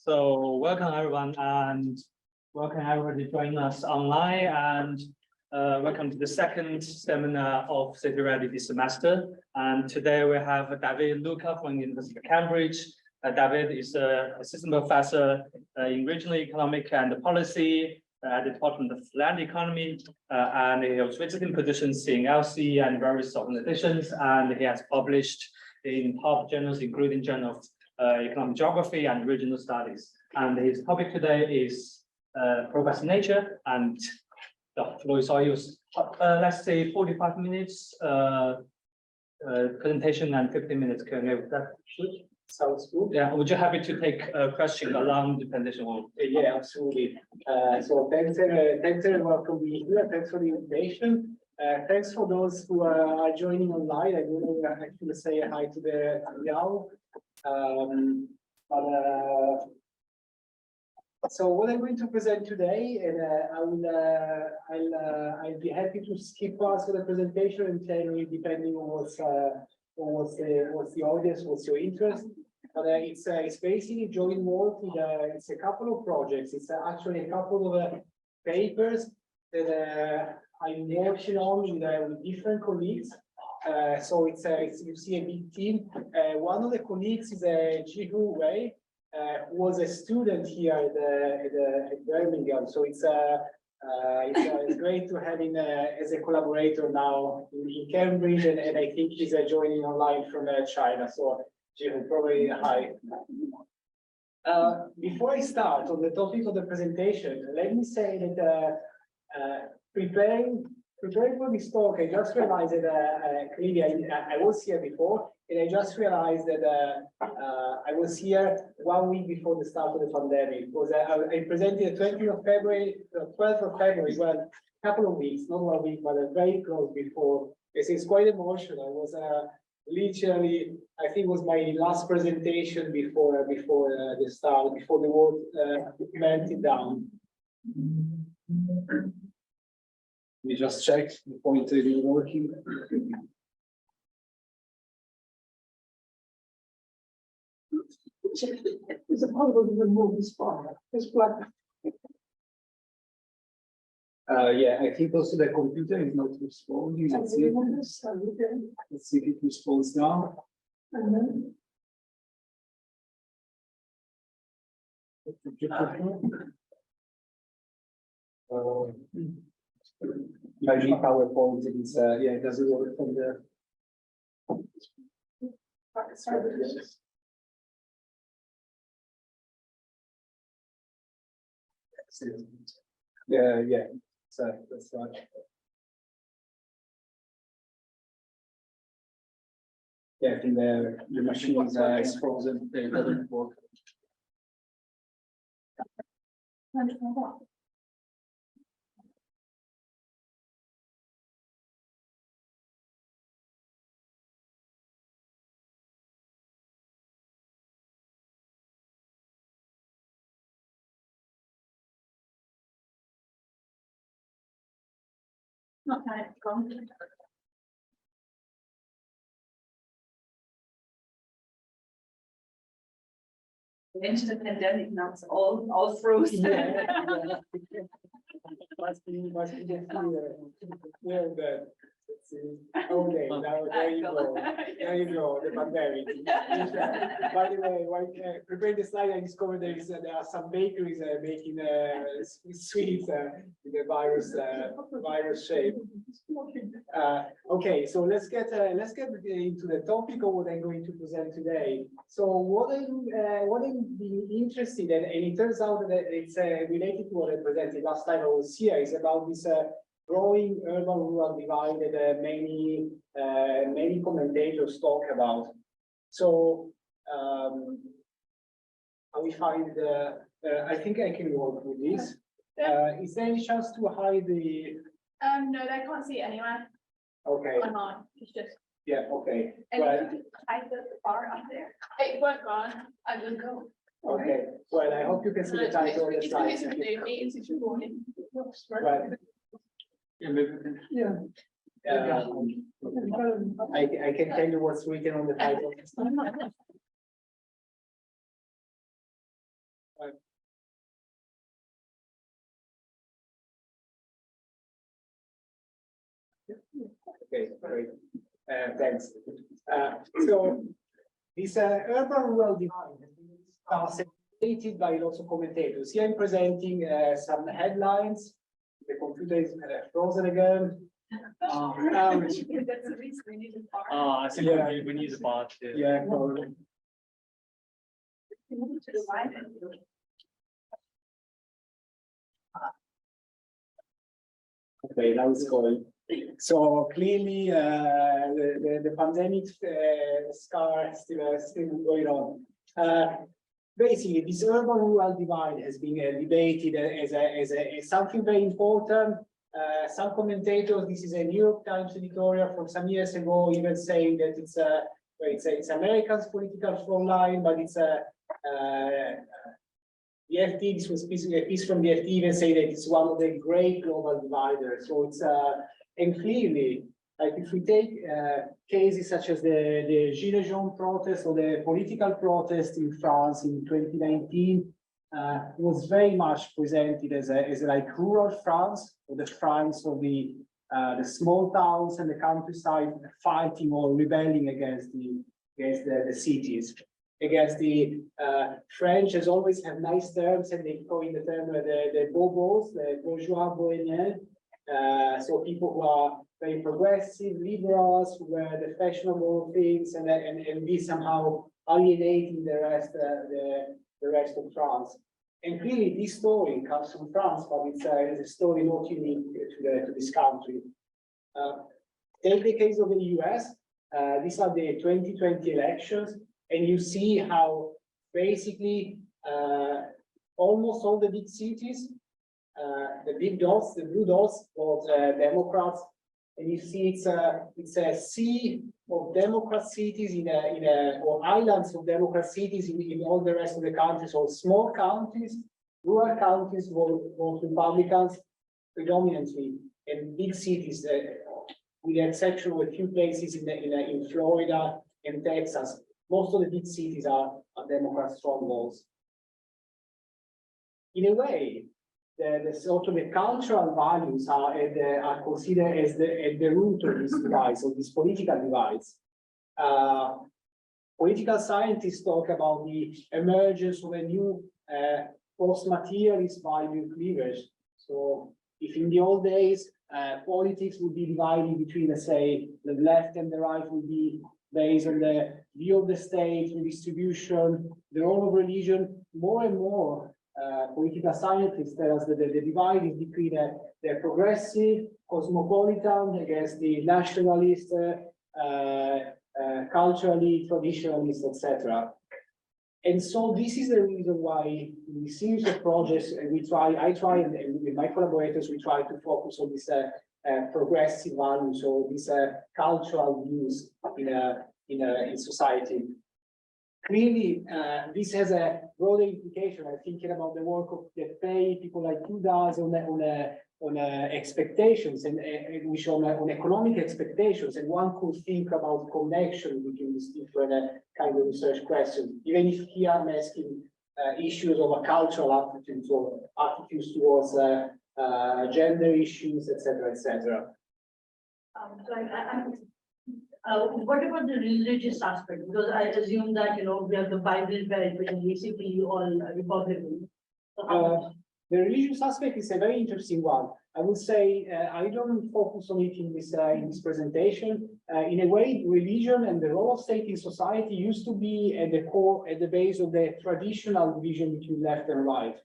So welcome everyone, and welcome everybody joining us online, and welcome to the second seminar of City-REDI this semester. And today we have Davide Luca from the University of Cambridge. David is an assistant professor in regional economic and policy at the Department of Land Economy, and he holds visiting positions in LC and various organizations, and he has published in top journals, including Journal of Economic Geography and Regional Studies. And his topic today is progress in nature, and the floor is all yours. Let's say 45 minutes presentation and 15 minutes Q&A. That sounds good. Yeah, would you happy to take a question along the presentation? Yeah, absolutely. So thanks everyone for being here. Thanks for the invitation. Thanks for those who are joining online. I will actually say hi to the Yao. So what I'm going to present today, and I'll be happy to skip parts of the presentation and tell you depending on what's the audience, what's your interest. But it's basically joint work with it's a couple of projects. It's actually a couple of papers that I'm working on with different colleagues. So it's you see a big team. One of the colleagues is Gillet Jaunes, who was a student here at Birmingham. So it's great to have him as a collaborator now in Cambridge, and I think he's joining online from China. So Gillet, probably hi. Before I start on the topic of the presentation, let me say that preparing for this talk, I just realized that clearly I was here before, and I just realized that I was here 1 week before the start of the pandemic. Because I presented the 20th of February, 12th of February, well, a couple of weeks, not 1 week, but very close before. It's quite emotional. I was literally, I think it was my last presentation before the start, before the world melted down. We just checked the pointer is working. It's a problem to remove this bar. It's black. Yeah, I think also the computer is not responding. Let's see. Let's see if it responds now. And then maybe PowerPoint is yeah, it doesn't work from there. Yeah, so that's right. Yeah, I think the machine is frozen. It doesn't work. Not that it's gone. Into the pandemic now, it's all frozen. Yeah. Must be yeah, let's see. Okay, now there you go. There you go, the pandemic. By the way, while preparing the slide, I discovered there are some bakeries making sweets in the virus shape. Okay, so let's get into the topic of what I'm going to present today. So what I'm being interested in, and it turns out that it's related to what I presented last time I was here, is about this growing urban-rural divide that many commentators talk about. So we find I think I can work with this. Is there any chance to hide the? No, they can't see it anywhere. Okay. Online. It's just. Yeah. Okay. And Well, you can type the bar up there. It won't go on. I will go. okay. Well, I hope you can see the title on the slide. Right. Yeah, maybe we can. Yeah. I can tell you what's written on the title. Okay, great. Thanks. So this urban-rural divide has been stated by lots of commentators. Here I'm presenting some headlines. The computer is frozen again. That's the reason we need to park. I think Yeah. we need a part. Yeah, probably. Move to the right and Okay, now it's going. So clearly, the pandemic scar is still going on. Basically, this urban-rural divide has been debated as something very important. Some commentators, this is a New York Times editorial from some years ago, even saying that it's America's political front line, but it's the FT, this was a piece from the FT, even say that it's one of the great global dividers. So it's and clearly, like if we take cases such as the Gillet Jaunes protest or the political protest in France in 2019, was very much presented as like rural France, or the France of the small towns and the countryside fighting or rebelling against the cities. Against the French has always have nice terms, and they call in the term the bobos, the bourgeois bohemians. So people who are very progressive, liberals, who wear the fashionable things, and this somehow alienating the rest of France. And clearly, this story comes from France, but it's a story not unique to this country. Take the case of the US. These are the 2020 elections. And you see how basically almost all the big cities, the big dots, the blue dots, were Democrats, and you see it's a sea of Democrat cities or islands of Democrat cities in all the rest of the countries, or small counties, rural counties, both Republicans predominantly, and big cities, with the exception of a few places in Florida and Texas. Most of the big cities are Democrat strongholds. In a way, the sort of the cultural values are considered as at the root of these divides, of these political divides. Political scientists talk about the emergence of a new post-materialist value cleavage. So, if in the old days politics would be divided between, let's say, the left and the right would be based on the view of the state, redistribution, the role of religion, more and more political scientists tell us that the divide is between the progressive, cosmopolitan against the nationalist, culturally, traditionalist, etc. And so this is the reason why in the series of projects I try, and with my collaborators, we try to focus on this progressive values, or these cultural views in society. Clearly, this has a broader implication. I'm thinking about the work of that pay people like you does on expectations and which on economic expectations, and one could think about connection between these different kind of research questions. Even if here I'm asking issues of a cultural attitudes or attitudes towards gender issues, etc., etc. What about the religious aspect? Because I assume that we have the Bible Belt, which is basically all Republican. So the religious aspect is a very interesting one. I would say I don't focus on it in this presentation. In a way, religion and the role of state in society used to be at the core, at the base of the traditional division between left and right.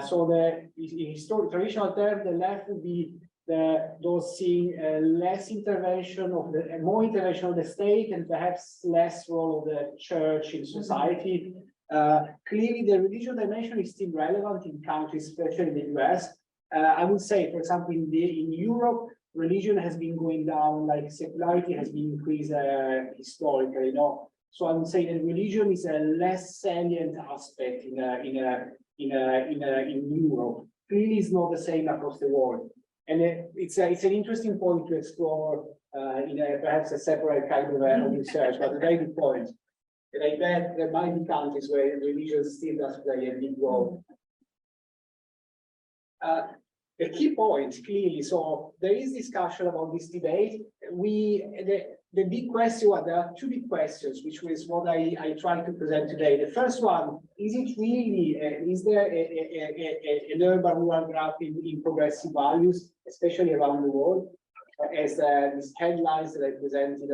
So the historic traditional term, the left would be those seeing less intervention of more intervention of the state, and perhaps less role of the church in society. Clearly, the religious dimension is still relevant in countries, especially in the US. I would say, for example, in Europe, religion has been going down, like secularity has been increased historically. So I would say that religion is a less salient aspect in Europe. Clearly, it's not the same across the world. And it's an interesting point to explore in perhaps a separate kind of research, but a very good point. And I bet there might be countries where religion still does play a big role. The key point, clearly, so there is discussion about this debate. The big question, well, there are two big questions, which was what I tried to present today. The first one, is it really, is there an urban-rural graph in progressive values, especially around the world, as these headlines that I presented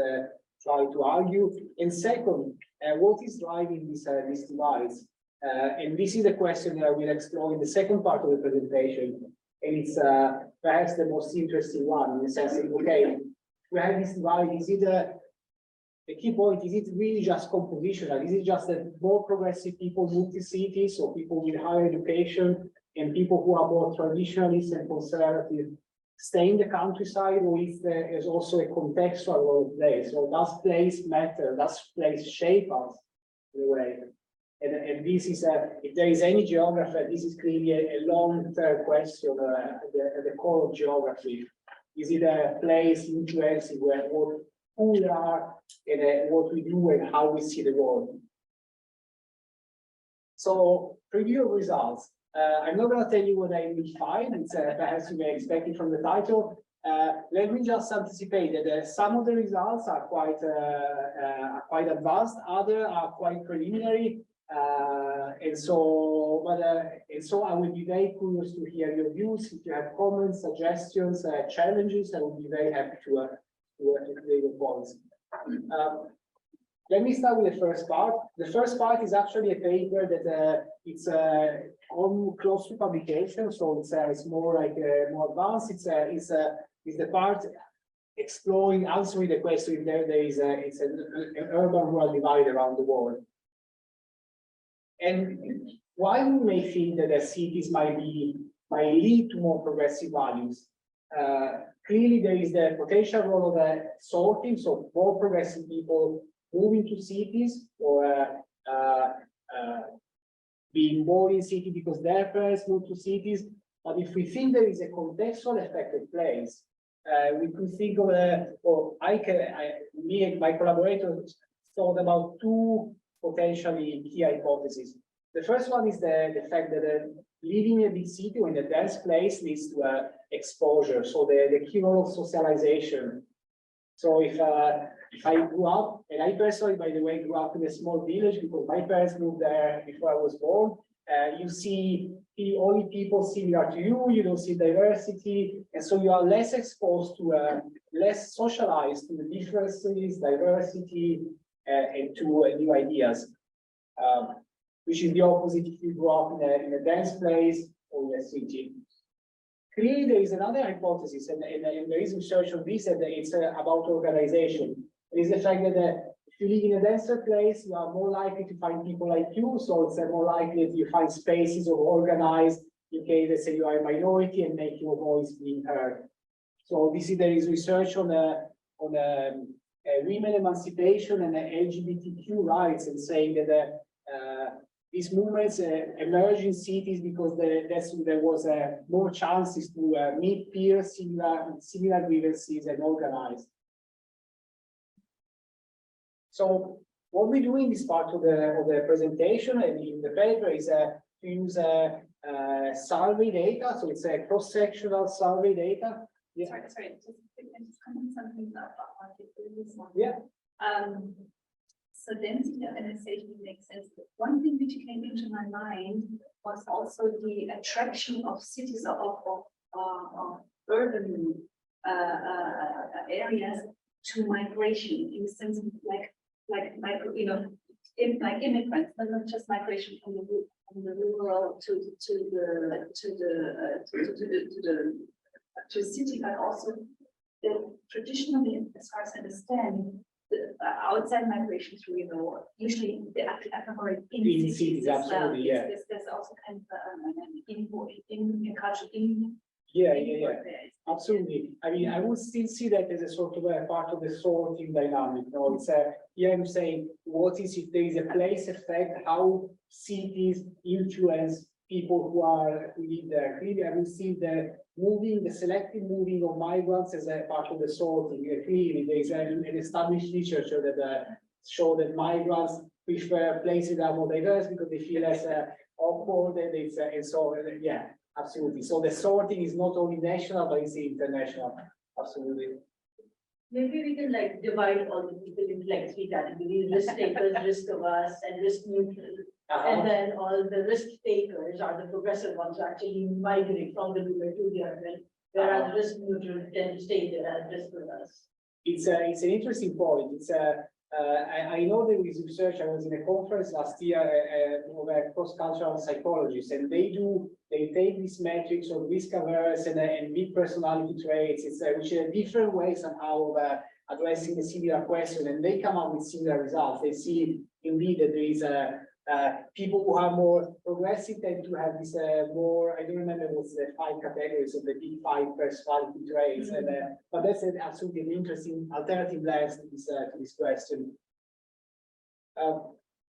try to argue? And second, what is driving these divides? And this is a question that I will explore in the second part of the presentation. And it's perhaps the most interesting one, in the sense that, okay, we have this divide. Is it the key point? Is it really just compositional? Is it just that more progressive people move to cities, or people with higher education, and people who are more traditionalist and conservative stay in the countryside, or if there is also a contextual role play? So does place matter? Does place shape us in a way? And this is if there is any geographer, this is clearly a long-term question at the core of geography. Is it a place influencing who we are and what we do and how we see the world? So, preview of results. I'm not going to tell you what I will find. It's perhaps you may expect it from the title. Let me just anticipate that some of the results are quite advanced, others are quite preliminary. And so I will be very curious to hear your views. If you have comments, suggestions, challenges, I will be very happy to clear your points. Let me start with the first part. The first part is actually a paper that it's close to publication, so it's more like more advanced. It's the part exploring, answering the question if there is an urban-rural divide around the world. And why we may think that the cities might lead to more progressive values. Clearly, there is the potential role of sorting, so more progressive people moving to cities, or being born in city because their parents moved to cities. But if we think there is a contextual effect of place, we could think of me and my collaborators thought about two potentially key hypotheses. The first one is the fact that living in a big city or in a dense place leads to exposure. So the key role of socialization. So if I grew up, and I personally, by the way, grew up in a small village because my parents moved there before I was born. You see only people similar to you. You don't see diversity, and so you are less exposed to, less socialized to the differences, diversity, and to new ideas, which is the opposite if you grow up in a dense place or in a city. Clearly, there is another hypothesis, and there is research on this, and it's about organization. It is the fact that if you live in a denser place, you are more likely to find people like you, so it's more likely that you find spaces of organized in case, let's say, you are a minority and make your voice being heard. So there is research on women emancipation and LGBTQ rights, and saying that these movements emerge in cities because there was more chances to meet peers, similar grievances, and organize. So what we do in this part of the presentation and in the paper is to use survey data. So it's a cross-sectional survey data. Yeah. Sorry, just comment something about this one. Yeah. So density organization makes sense. But one thing which came into my mind was also the attraction of cities of urban areas to migration, in the sense of like immigrants, but not just migration from the rural to the city, but also traditionally, as far as I understand, the outside migrations, usually they operate in cities as well. Absolutely, yeah. There's also kind of in culture in. Yeah. Absolutely. I mean, I would still see that as a sort of a part of the sorting dynamic. No, it's here I'm saying, what is if there is a place effect, how cities influence people who live there. Clearly, I would see the selective moving of migrants as a part of the sorting. Clearly, there is an established literature that show that migrants prefer places that are more diverse because they feel less awkward, and it's and so yeah, absolutely. So the sorting is not only national but it's international. Absolutely. Maybe we can like divide all the people into like three categories: risk takers, risk averse, and risk neutral. And then all the risk takers are the progressive ones who actually migrate from the rural to the urban, whereas risk neutral tend to stay there as risk averse. It's an interesting point. I know there is research. I was in a conference last year of cross-cultural psychologists, and they take these metrics of risk averse and big personality traits, which are different ways somehow of addressing a similar question, and they come up with similar results. They see indeed that there is people who are more progressive tend to have this more, I don't remember what's the 5 categories of the big 5 personality traits, but that's absolutely an interesting alternative lens to this question.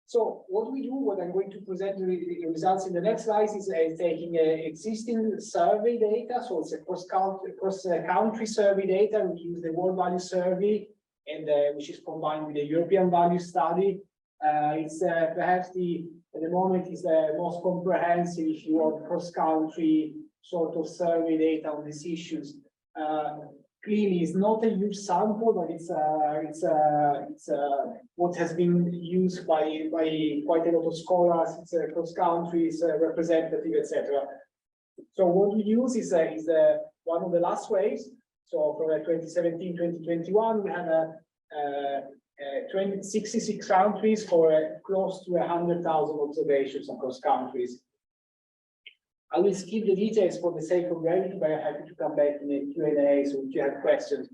So what we do, what I'm going to present the results in the next slide is taking existing survey data. So it's a cross-country survey data. We use the World Value Survey, and which is combined with the European Value Study. It's perhaps at the moment is the most comprehensive, if you want, cross-country sort of survey data on these issues. Clearly, it's not a huge sample, but it's what has been used by quite a lot of scholars. It's cross-country, it's representative, etc. So what we use is one of the last waves. So for 2017-2021, we have 66 countries for close to 100,000 observations across countries. I will skip the details for the sake of brevity, but I'm happy to come back in the Q&A, so if you have questions.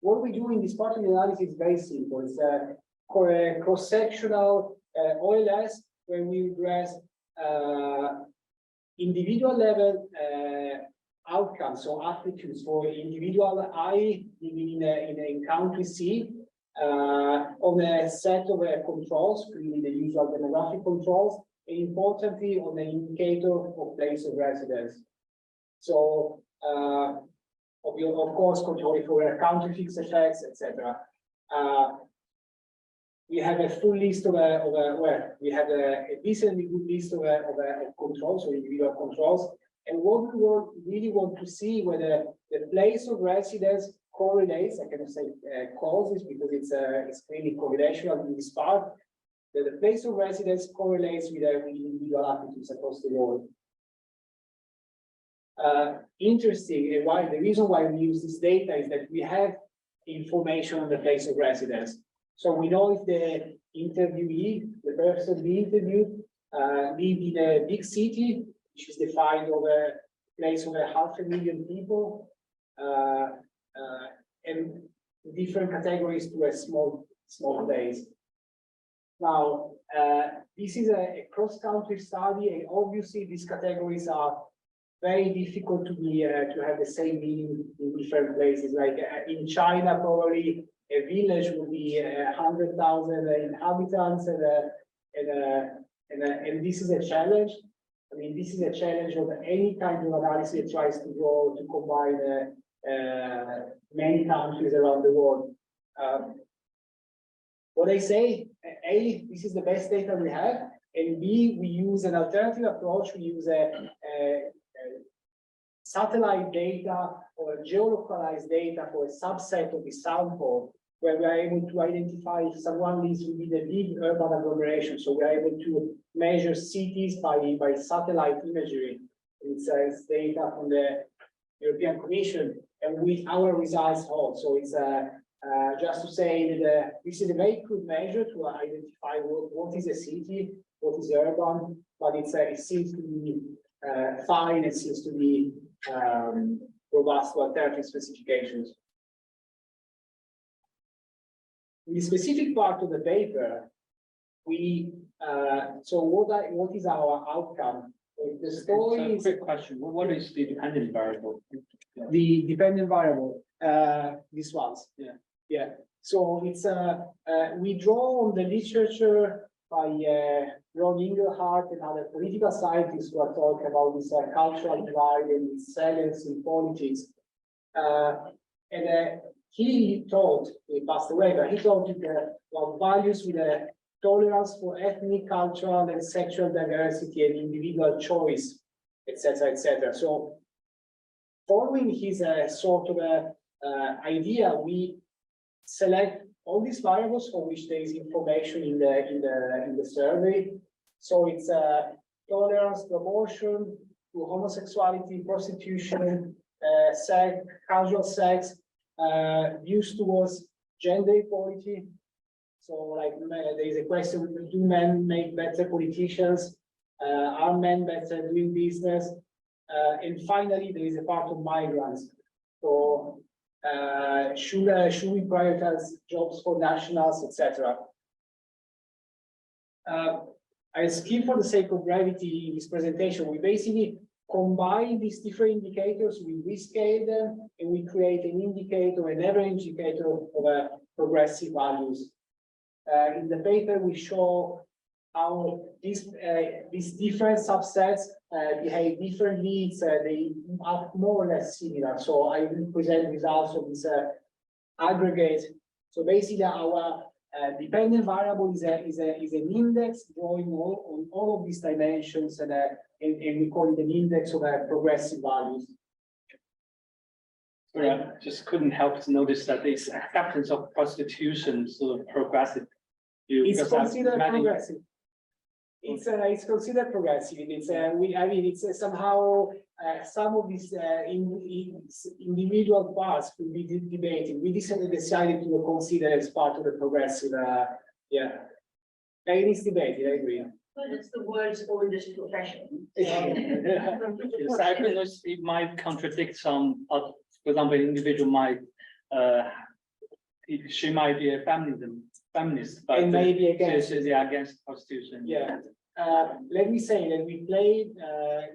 What we do in this part of the analysis is very simple. It's a cross-sectional OLS, where we address individual level outcomes, so attitudes for individual I living in country C, on a set of controls, really the usual demographic controls, and importantly on the indicator of place of residence. So of course controlling for country fixed effects, etc. We have a full list of we have a decently good list of controls, or individual controls, and what we really want to see whether the place of residence correlates. I cannot say causes because it's clearly correlational in this part. That the place of residence correlates with individual attitudes across the world. Interesting, and why the reason why we use this data is that we have information on the place of residence. So we know if the interviewee, the person being interviewed, lived in a big city, which is defined over a place over 500,000 people, and different categories to a small place. Now, this is a cross-country study, and obviously these categories are very difficult to have the same meaning in different places. Like in China, probably a village would be 100,000 inhabitants, and this is a challenge. I mean, this is a challenge of any kind of analysis that tries to combine many countries around the world. What I say, A, this is the best data we have, and B, we use an alternative approach. We use satellite data or geolocalized data for a subset of the sample, where we are able to identify if someone lives within a big urban agglomeration. So we are able to measure cities by satellite imagery. It's data from the European Commission, and with our results hold. So it's just to say that this is a very good measure to identify what is a city, what is urban, but it seems to be fine. It seems to be robust to alternative specifications. In the specific part of the paper, we so what is our outcome? The story is a quick question. What is the dependent variable? The dependent variable. These ones. Yeah. So it's we draw on the literature by Ron Inglehart and other political scientists who are talking about this cultural divide and salience in politics. And he thought, he passed away, but he thought about values with a tolerance for ethnic, cultural, and sexual diversity and individual choice, etc., etc. So, following his sort of idea, we select all these variables for which there is information in the survey. So it's tolerance to abortion, to homosexuality, prostitution, sex, casual sex, views towards gender equality. So, like, there is a question: do men make better politicians? Are men better doing business? And finally, there is a part of migrants. So, should we prioritize jobs for nationals, etc.? I skip for the sake of brevity in this presentation. We basically combine these different indicators, we rescale them, and we create an indicator, an average indicator of progressive values. In the paper, we show how these different subsets behave differently. They are more or less similar. So I will present results of this aggregate. So basically, our dependent variable is an index drawing on all of these dimensions, and we call it an index of progressive values. Sorry, I just couldn't help to notice that this acceptance of prostitution sort of progressive. It's considered progressive. It's considered progressive. It's somehow some of these individual parts could be debated. We decided to consider as part of the progressive. Yeah, it is debated. I agree. Well, it's the world's oldest profession. Yes, I think it might contradict some. For example, an individual might. She might be a feminist, but and maybe against against prostitution. Yeah. Let me say that we played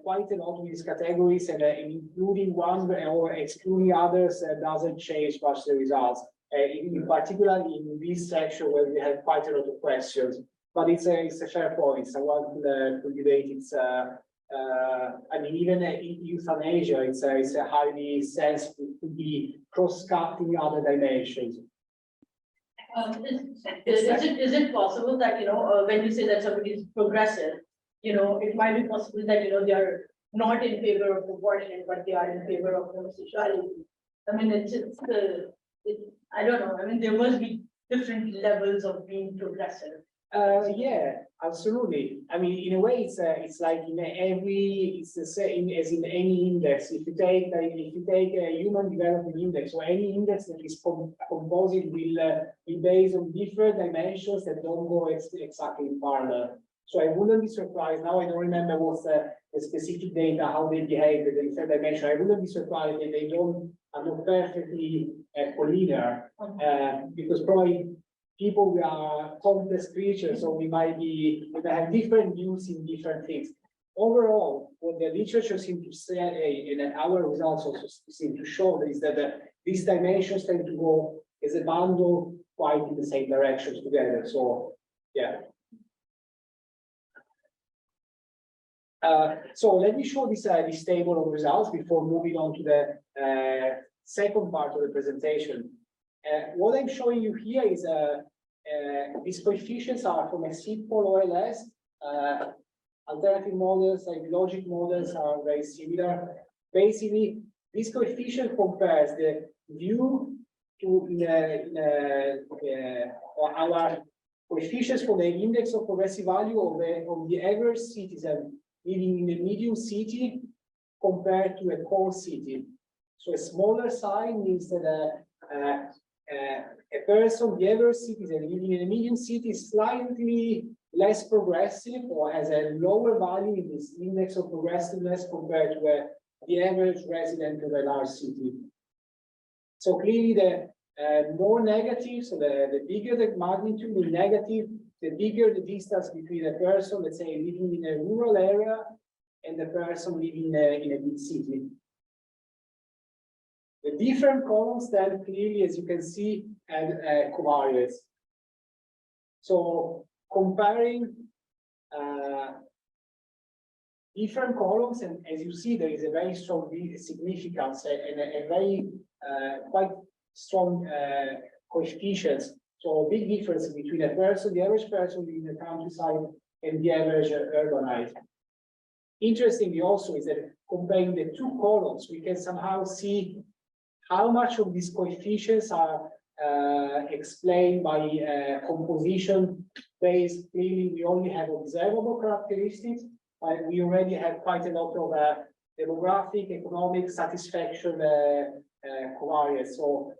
quite a lot with these categories, and including one or excluding others doesn't change much the results. In particular, in this section where we have quite a lot of questions, but it's a fair point. I want to debate. It's I mean, even in euthanasia, it's a highly sense to be cross-cutting other dimensions. Is it possible that, when you say that somebody is progressive, it might be possible that, they are not in favor of abortion, but they are in favor of homosexuality? I mean, I don't know. I mean, there must be different levels of being progressive. Yeah, absolutely. I mean, in a way, it's like it's the same as in any index. If you take a human development index, or any index that is composite will be based on different dimensions that don't go exactly in parallel. So I wouldn't be surprised. Now I don't remember what's the specific data, how they behave with the different dimension. I wouldn't be surprised if they are not perfectly collinear, because probably people, we are complex creatures, so we might have different views in different things. Overall, what the literature seems to say, and our results also seem to show, is that these dimensions tend to go as a bundle quite in the same directions together. So, yeah. So let me show this table of results before moving on to the second part of the presentation. What I'm showing you here is these coefficients are from a simple OLS. Alternative models, like logic models, are very similar. Basically, this coefficient compares the view to our coefficients for the index of progressive value of the average citizen living in a medium city compared to a core city. So a smaller sign means that a person, the average citizen living in a medium city, is slightly less progressive or has a lower value in this index of progressiveness compared to the average resident of a large city. So clearly, the more negative, so the bigger the magnitude in negative, the bigger the distance between a person, let's say, living in a rural area and the person living in a big city. The different columns then clearly, as you can see, have covariates. So comparing different columns, and as you see, there is a very strong significance and a very quite strong coefficients So a big difference between a person, the average person in the countryside and the average urbanite. Interestingly also is that comparing the two columns, we can somehow see how much of these coefficients are explained by composition based. Clearly, we only have observable characteristics, but we already have quite a lot of demographic, economic satisfaction covariates. So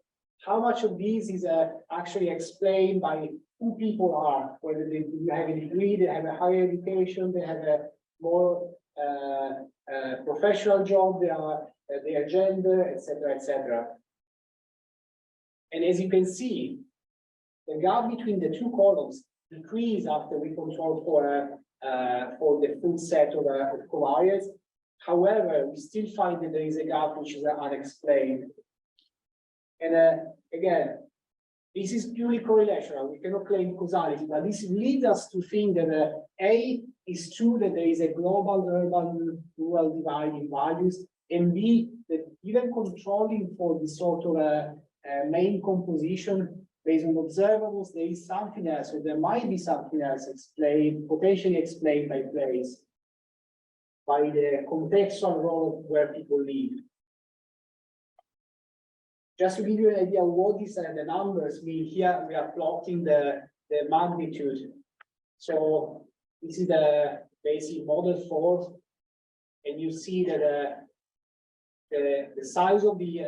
how much of these is actually explained by who people are, whether they have a degree, they have a higher education, they have a more professional job, their gender, etc., etc. And as you can see, the gap between the two columns decrease after we control for the full set of covariates. However, we still find that there is a gap which is unexplained. And again, this is purely correlational. We cannot claim causality, but this leads us to think that A, is true that there is a global urban rural divide in values, and B, that even controlling for the sort of main composition based on observables, there is something else, or there might be something else explained, potentially explained by place, by the contextual role of where people live. Just to give you an idea of what these the numbers mean, here we are plotting the magnitude. So this is the basic model force, and you see that the size of the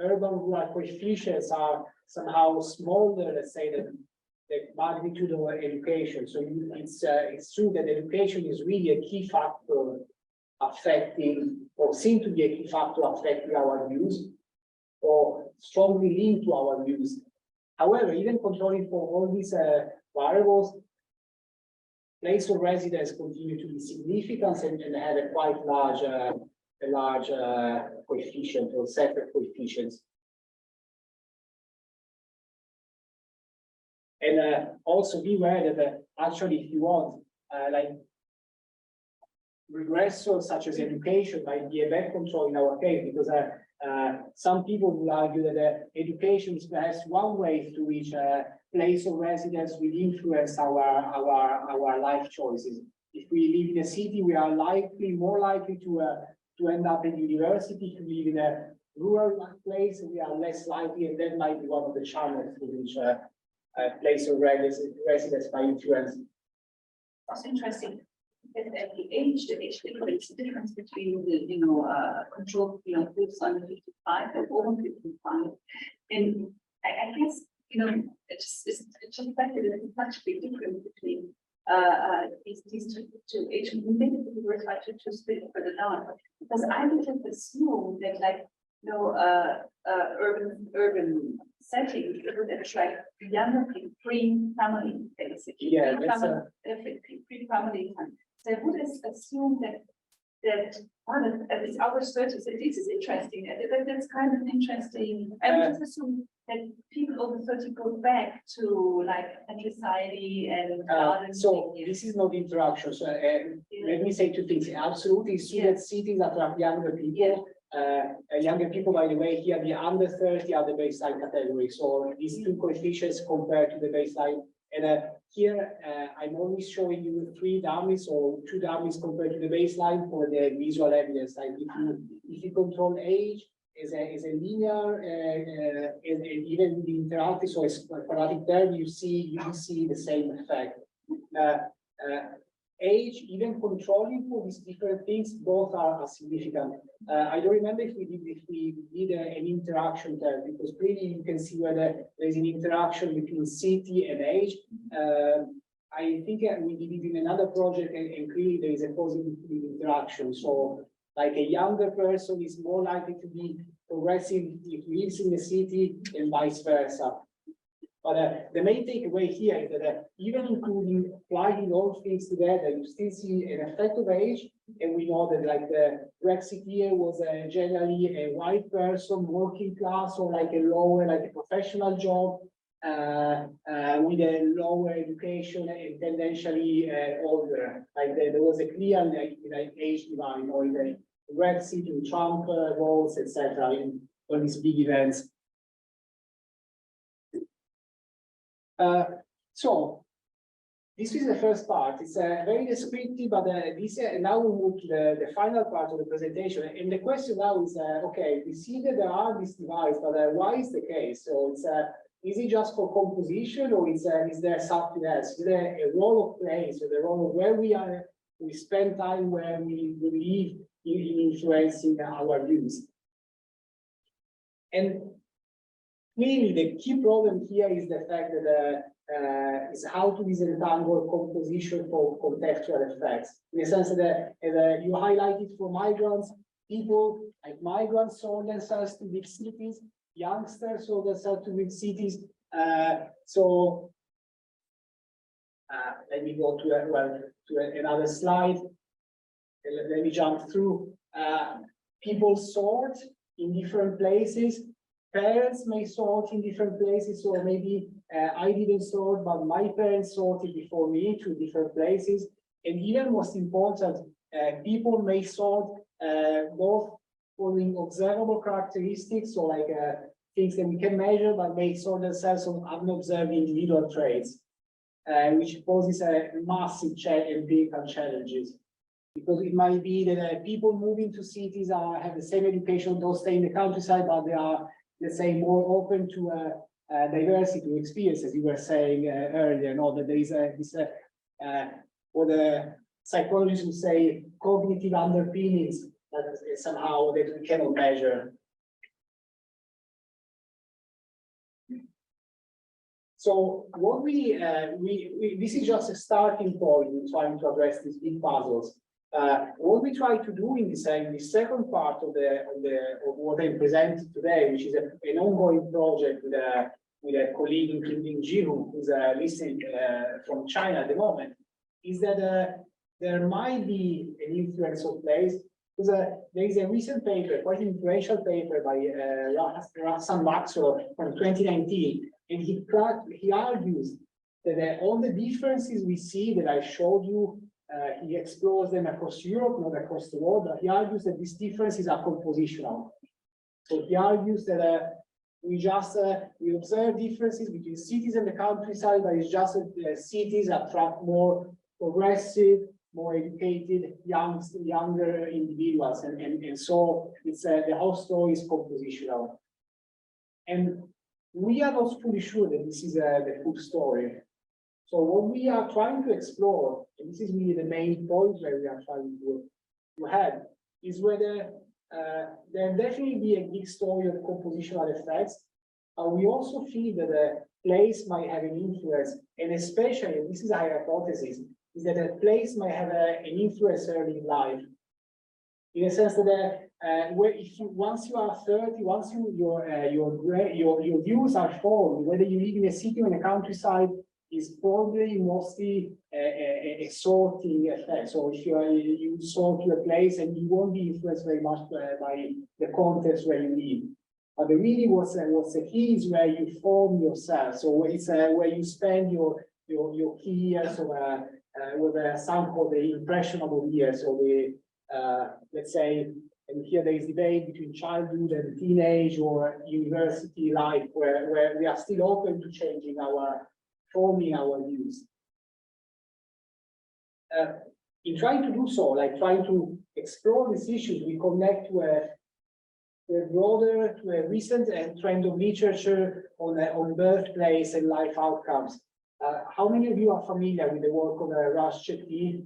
urban rural coefficients are somehow smaller, let's say, than the magnitude of education. So it's true that education is really a key factor affecting, or seem to be a key factor affecting our views, or strongly linked to our views. However, even controlling for all these variables, place of residence continue to be significant and have a quite large coefficient or set of coefficients. And also be aware that actually, if you want, like regressors such as education might be a bad control in our case, because some people will argue that education is perhaps one way through which place of residence will influence our life choices. If we live in a city, we are more likely to end up in university. If we live in a rural place, we are less likely, and that might be one of the channels through which place of residence might influence. That's interesting. At the age difference between the control groups under 55 and over 55, and I guess it's just the fact that there's such a big difference between these two age. Maybe we were trying to split it further down, because I would have assumed that urban settings would attract younger people, pre-family basically, pre-family time. So I would assume that at least our researchers, this is interesting. That's kind of interesting. I would just assume that people over 30 go back to society and so this is not interaction. So let me say two things. Absolutely, it's true that cities attract younger people. Younger people, by the way, here the under 30 are the baseline category. So these two coefficients compared to the baseline. And here I'm only showing you 3 dummies or 2 dummies compared to the baseline for the visual evidence. Like if you control age is a linear and even the interactive, so it's a quadratic term, you see the same effect. Age, even controlling for these different things, both are significant. I don't remember if we did an interaction there, because clearly you can see whether there's an interaction between city and age. I think we did it in another project, and clearly there is a positive interaction. So, like a younger person is more likely to be progressive if he lives in the city, and vice versa. But the main takeaway here is that even including plugging all things together, you still see an effect of age. And we know that the Brexit here was generally a white person, working class, or a lower, a professional job with a lower education and tendentially older. There was a clear age divide, or in the Brexit, in Trump votes, etc. in all these big events. So this is the first part. It's very descriptive, but now we move to the final part of the presentation. And the question now is, okay, we see that there are these divides, but why is the case? So it's is it just for composition, or is there something else? Is there a role of place, or the role of where we are? We spend time where we believe in influencing our views. And clearly, the key problem here is the fact that is how to disentangle composition for contextual effects. In the sense that you highlighted for migrants, people like migrants sold themselves to big cities, youngsters sold themselves to big cities. Let me go to another slide. Let me jump through. People sort in different places. Parents may sort in different places, or maybe I didn't sort, but my parents sorted before me to different places. And even most important, people may sort both following observable characteristics, so like things that we can measure, but may sort themselves on unobserved individual traits, which poses a massive empirical challenges. Because it might be that people moving to cities have the same education, those stay in the countryside, but they are, let's say, more open to diversity experiences. You were saying earlier, that there is this, what the psychologists would say, cognitive underpinnings that somehow that we cannot measure. So what this is just a starting point in trying to address these big puzzles. What we try to do in this second part of what I presented today, which is an ongoing project with a colleague, including Jihu, who's listening from China at the moment, is that there might be an influence of place. Because there is a recent paper, quite an influential paper by Russell Maxwell from 2019, and he argues that all the differences we see that I showed you, he explores them across Europe, not across the world, but he argues that these differences are compositional. So he argues that we observe differences between cities and the countryside, but it's just that cities attract more progressive, more educated, younger individuals, and so it's the whole story is compositional. And we are not fully sure that this is the full story. So what we are trying to explore, and this is really the main point where we are trying to have, is whether there definitely be a big story of compositional effects. We also feel that a place might have an influence, and especially, this is a hypothesis, is that a place might have an influence early in life. In a sense that where once you are 30, once your views are formed, whether you live in a city or in a countryside, is probably mostly a sorting effect. So if you sort to a place, and you won't be influenced very much by the context where you live. But really what's the key is where you form yourself. So it's where you spend your key years, or with some call the impressionable years. So let's say, and here there is debate between childhood and teenage or university life, where we are still open to forming our views. In trying to do so, like trying to explore these issues, we connect to a recent trend of literature on birthplace and life outcomes. How many of you are familiar with the work of Russ Chetty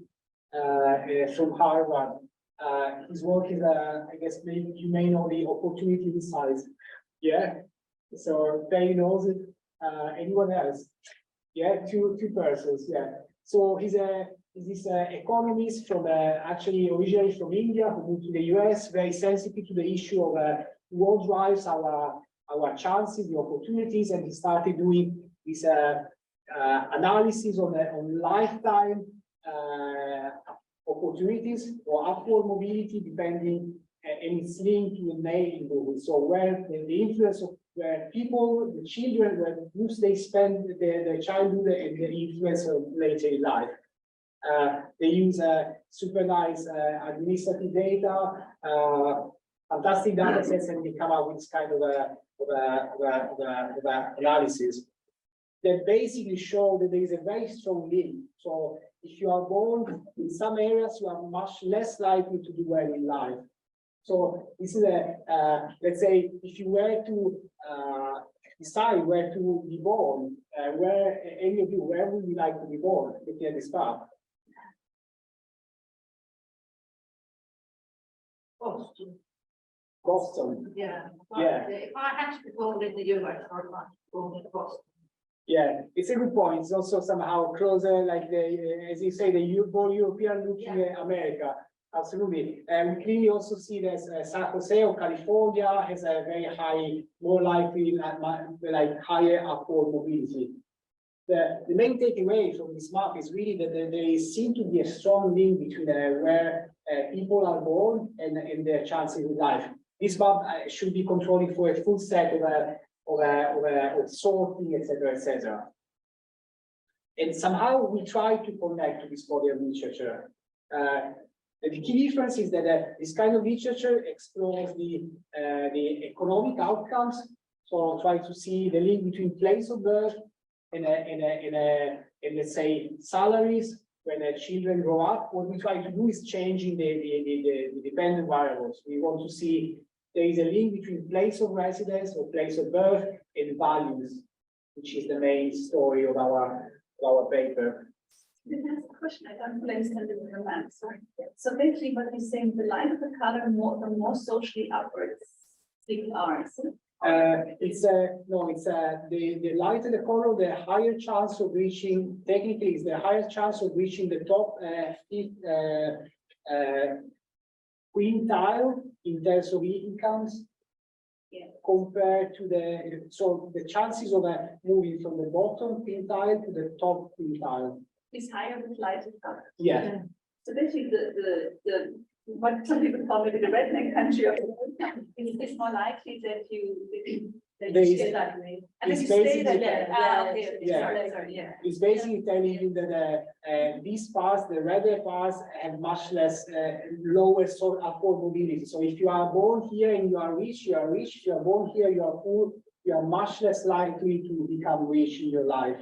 from Harvard? His work is, I guess maybe you may know the opportunity insights. Yeah, so Perry knows it. Anyone else? Yeah, two persons. Yeah. So he's this economist from actually originally from India, who moved to the US, very sensitive to the issue of what drives our chances, the opportunities, and he started doing this analysis on lifetime opportunities or upward mobility, depending, and it's linked to the neighborhood. So where the influence of where people, the children, where they spend their childhood and the influence of later in life. They use super nice administrative data, fantastic data sets, and they come out with this kind of analysis. that basically show that there is a very strong link. So if you are born in some areas, you are much less likely to do well in life. So this is let's say, if you were to decide where to be born, any of you, where would you like to be born? Looking at this path. Boston. Boston. Yeah. Yeah. If I had to be born in the US, I would like to be born in Boston. Yeah, it's a good point. It's also somehow closer, like as you say, the more European looking America. Absolutely. And we clearly also see that San Jose or California has a very high, more likely, like higher upward mobility. The main takeaway from this map is really that there seems to be a strong link between where people are born and their chances in life. This map should be controlling for a full set of sorting, etc., etc. And somehow we try to connect to this body of literature. The key difference is that this kind of literature explores the economic outcomes. So try to see the link between place of birth and let's say salaries when children grow up. What we try to do is changing the dependent variables. We want to see there is a link between place of residence or place of birth and values, which is the main story of our paper. That's a question I don't understand in the map. So basically what you're saying, the lighter the color, the more socially upwards things are. The lighter the color, the higher chance of reaching, technically it's the higher chance of reaching the top quintile in terms of incomes. Yeah. Compared to the chances of moving from the bottom quintile to the top quintile. Is higher with lighter color. Yeah. So basically the what some people call maybe the redneck country of the world is more likely that you stay that way. And then you stay that way. Yeah. It's basically telling you that these parts, the redder parts, have much less lower sort of upward mobility. So if you are born here and you are rich, you are rich. If you are born here, you are poor, you are much less likely to become rich in your life.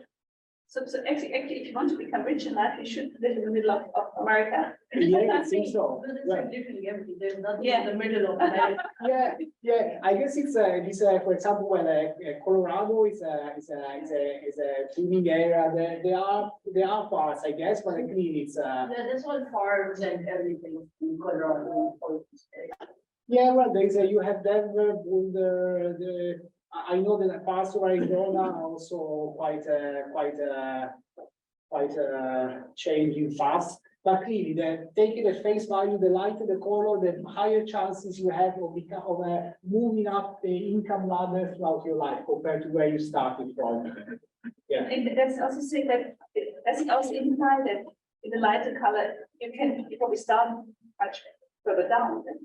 So actually, if you want to become rich in life, you should live in the middle of America. Yeah, I think so. Right. There's nothing in the middle of America. Yeah. I guess it's for example, when Colorado is a booming area. There are parts, I guess, but clearly it's There's all farms and everything in Colorado. Yeah, well, you have Denver, Boulder, I know that parts of Arizona are also quite changing fast. But clearly, take it at face value, the lighter the color, the higher chances you have of moving up the income ladder throughout your life compared to where you started from. Yeah. And that's also say that does it also imply that in the lighter color you probably start much further down than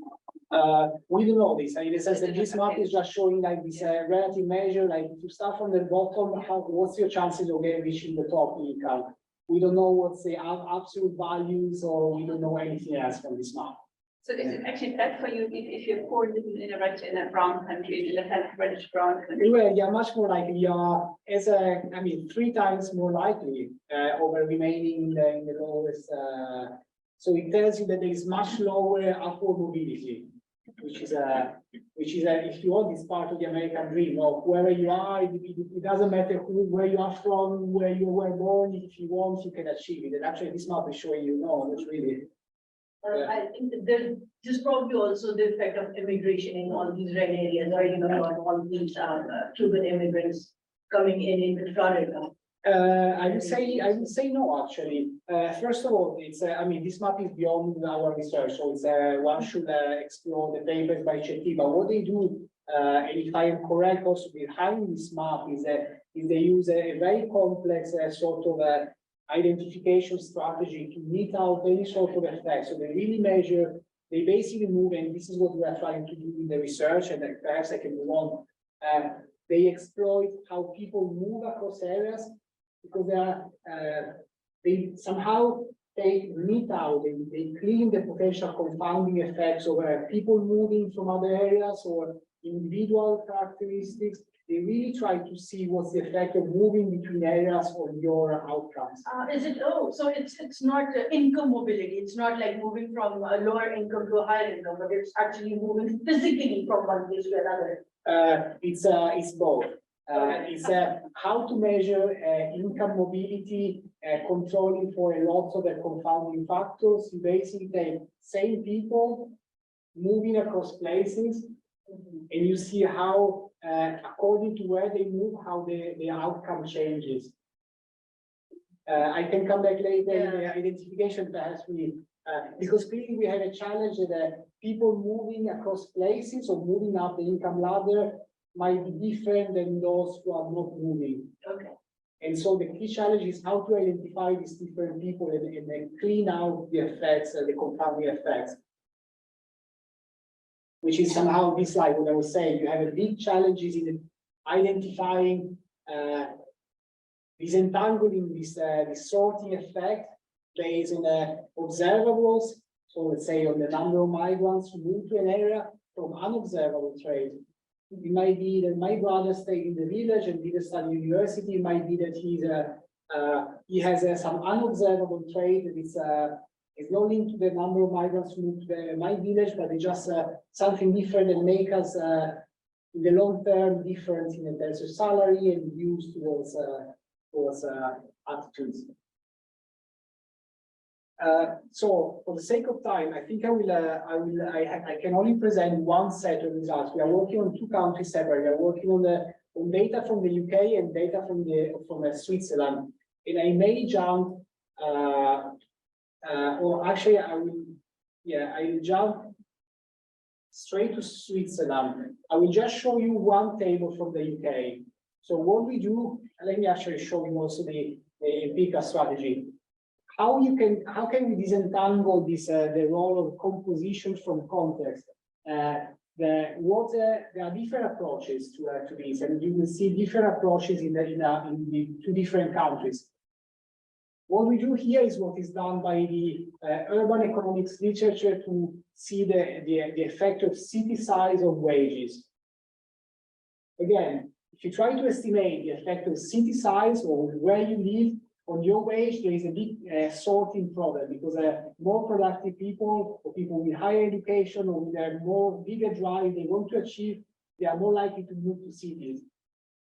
we don't know this. In the sense that this map is just showing like this relative measure, like if you start from the bottom, what's your chances of reaching the top income? We don't know what's the absolute values, or we don't know anything else from this map. So is it actually bad for you if you're poor in a brown country, in a reddish brown country? Well, you're much more likely. You are 3 times more likely over remaining in the lowest. So it tells you that there is much lower upward mobility, which is if you want, this part of the American dream of wherever you are, it doesn't matter where you are from, where you were born. If you want, you can achieve it. And actually, this map is showing you that's really. I think that there's probably also the effect of immigration in all these red areas, or all these Cuban immigrants coming in Florida. I would say no, actually. First of all, it's this map is beyond our research, so it's one should explore the papers by Chetty. But what they do, and if I am correct, also behind this map is they use a very complex sort of identification strategy to meet out any sort of effect. So they really measure. They basically move, and this is what we are trying to do in the research, and perhaps I can move on. They exploit how people move across areas, because they somehow meet out, they clean the potential confounding effects of people moving from other areas, or individual characteristics. They really try to see what's the effect of moving between areas on your outcomes. Is it, oh, so it's not income mobility, it's not like moving from a lower income to a higher income, but it's actually moving physically from one place to another. It's both. It's how to measure income mobility, controlling for a lot of the confounding factors. You basically take same people moving across places, and you see how, according to where they move, how the outcome changes. I can come back later in the identification perhaps because clearly we have a challenge that people moving across places or moving up the income ladder might be different than those who are not moving. Okay. And so the key challenge is how to identify these different people and then clean out the effects, the compounding effects. Which is somehow this slide, what I was saying, you have a big challenges in identifying, disentangling this sorting effect based on observables. So let's say on the number of migrants who move to an area from unobservable traits. It might be that my brother stayed in the village and did a study university. It might be that he has some unobservable trait that is no link to the number of migrants who moved to my village, but it's just something different that make us in the long term different in terms of salary and views towards attitudes. So for the sake of time, I think I can only present one set of results. We are working on two countries separately. We are working on data from the UK and data from Switzerland. And I may jump, or actually I will jump straight to Switzerland. I will just show you one table from the UK. So what we do, let me actually show you also the empirical strategy. How can we disentangle this the role of composition from context? There are different approaches to this, and you will see different approaches in the two different countries. What we do here is what is done by the urban economics literature to see the effect of city size of wages. Again, if you try to estimate the effect of city size or where you live on your wage, there is a big sorting problem because more productive people or people with higher education or with a more bigger drive they want to achieve, they are more likely to move to cities.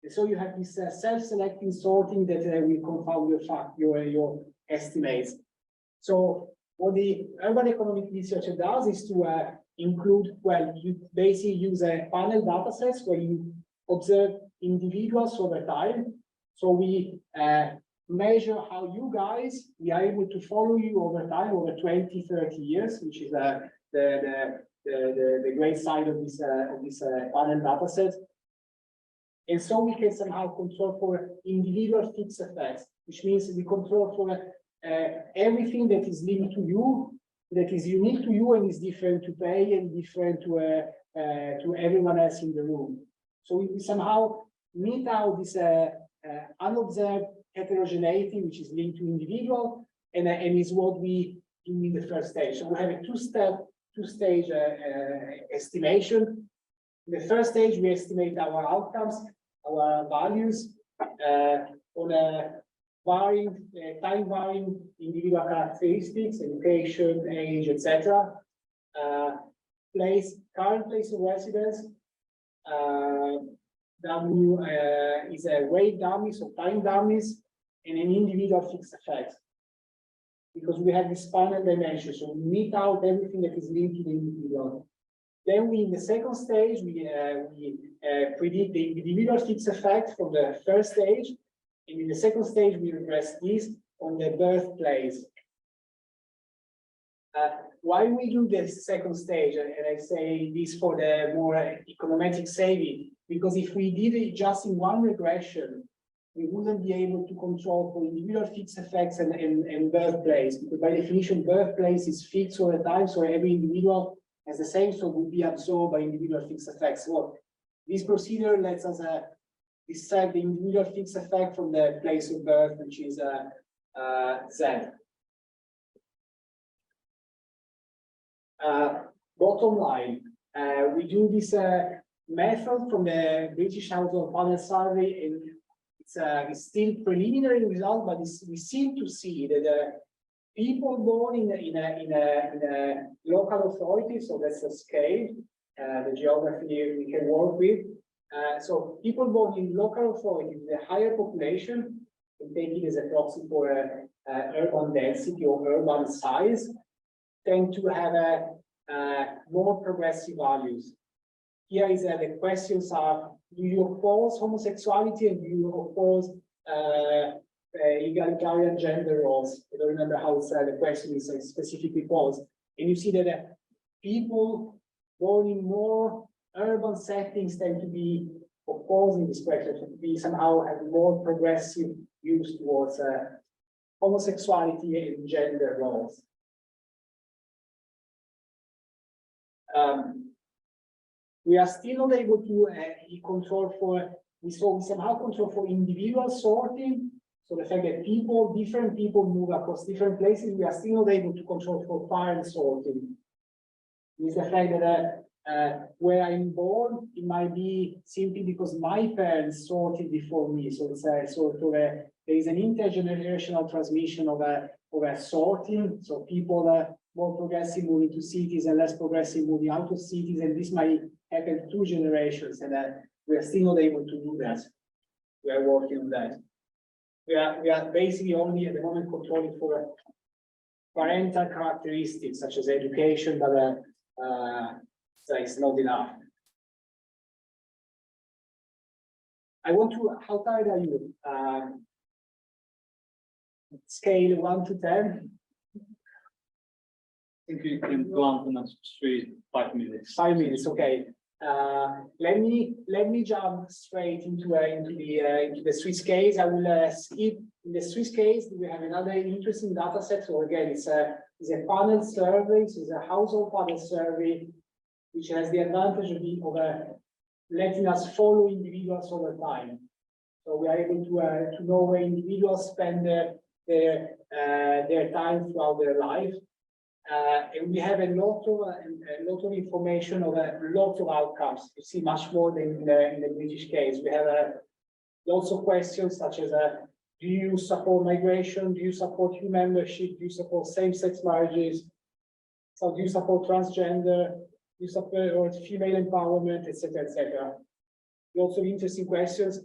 And so you have this self-selecting sorting that will confound your estimates. So what the urban economic researcher does is to include, well, you basically use a panel data sets where you observe individuals over time. So we measure how you guys, we are able to follow you over time, over 20, 30 years, which is the great side of this panel data set. And so we can somehow control for individual fixed effects, which means we control for everything that is linked to you, that is unique to you and is different to pay and different to everyone else in the room. So we somehow meet out this unobserved heterogeneity, which is linked to individual, and is what we do in the first stage. So we have a two-stage estimation. In the first stage, we estimate our outcomes, our values on a time-varying individual characteristics, education, age, etc. Current place of residence. W is a weight dummy, so time dummies, and an individual fixed effect. Because we have this panel dimension, so we meet out everything that is linked to the individual. Then we, in the second stage, we predict the individual fixed effect from the first stage, and in the second stage, we regress this on the birthplace. Why we do the second stage, and I say this for the more econometric savvy, because if we did it just in one regression, we wouldn't be able to control for individual fixed effects and birthplace, because by definition, birthplace is fixed all the time, so every individual has the same, so will be absorbed by individual fixed effects. So this procedure lets us decide the individual fixed effect from the place of birth, which is Z. Bottom line, we do this method from the British Household Panel Survey, and it's still preliminary result, but we seem to see that people born in a local authority, so that's a scale, the geography we can work with. So people born in local authority with a higher population, and take it as a proxy for urban density or urban size, tend to have more progressive values. Here is the questions are: do you oppose homosexuality, and do you oppose egalitarian gender roles? I don't remember how the question is specifically posed. And you see that people born in more urban settings tend to be opposing this question, to be somehow have more progressive views towards homosexuality and gender roles. We are still not able to control for, we somehow control for individual sorting. So the fact that different people move across different places, we are still not able to control for parent sorting. It's the fact that where I'm born, it might be simply because my parents sorted before me. So it's a sort of there is an intergenerational transmission of a sorting. So people more progressive moving to cities and less progressive moving out of cities, and this might happen 2 generations, and we are still not able to do that. We are working on that. We are basically only at the moment controlling for parental characteristics such as education, but so it's not enough. I want to, how tired are you? Scale 1 to 10. I think you can go on for the next 5 minutes. 5 minutes, okay. Let me jump straight into the Swiss case. I will skip in the Swiss case. We have another interesting data set. So again, it's a panel survey. So it's a household panel survey, which has the advantage of letting us follow individuals over time. So we are able to know where individuals spend their time throughout their life. And we have a lot of information of lots of outcomes. You see much more than in the British case. We have lots of questions such as do you support migration? Do you support youth membership? Do you support same-sex marriages? So do you support transgender? Do you support female empowerment, etc., etc.? Lots of interesting questions.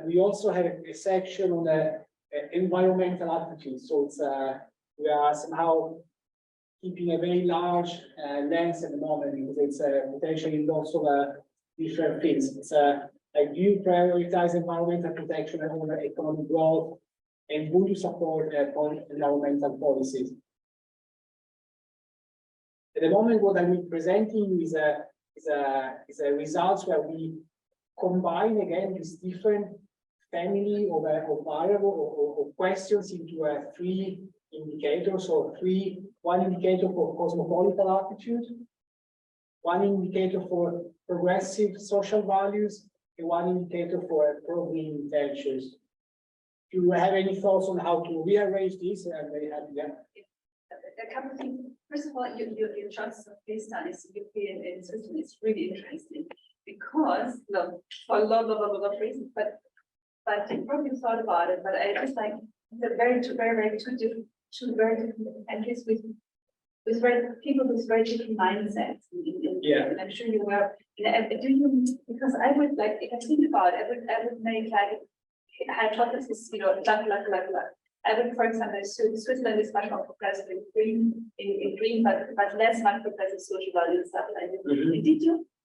We also have a section on environmental attitudes. So it's we are somehow keeping a very large lens at the moment, because it's potentially lots of different things. It's like, do you prioritize environmental protection over economic growth, and would you support environmental policies? At the moment, what I'm presenting is a results where we combine again these different family of variable or questions into 3 indicators, or one indicator for cosmopolitan attitude, one indicator for progressive social values, and one indicator for pro-green intentions. Do you have any thoughts on how to rearrange this? I'm very happy. Yeah. A couple of things. First of all, your choice of case studies European and Switzerland is really interesting, because for a lot of reasons, but you probably thought about it, but I just like it's very two very different countries with people with very different mindsets. Yeah. And I'm sure you were. Do you? Because I would like, if I think about it, I would make like a hypothesis, I would, for example, assume Switzerland is much more progressive in green, but less much progressive social values and stuff like that. Mm-hmm.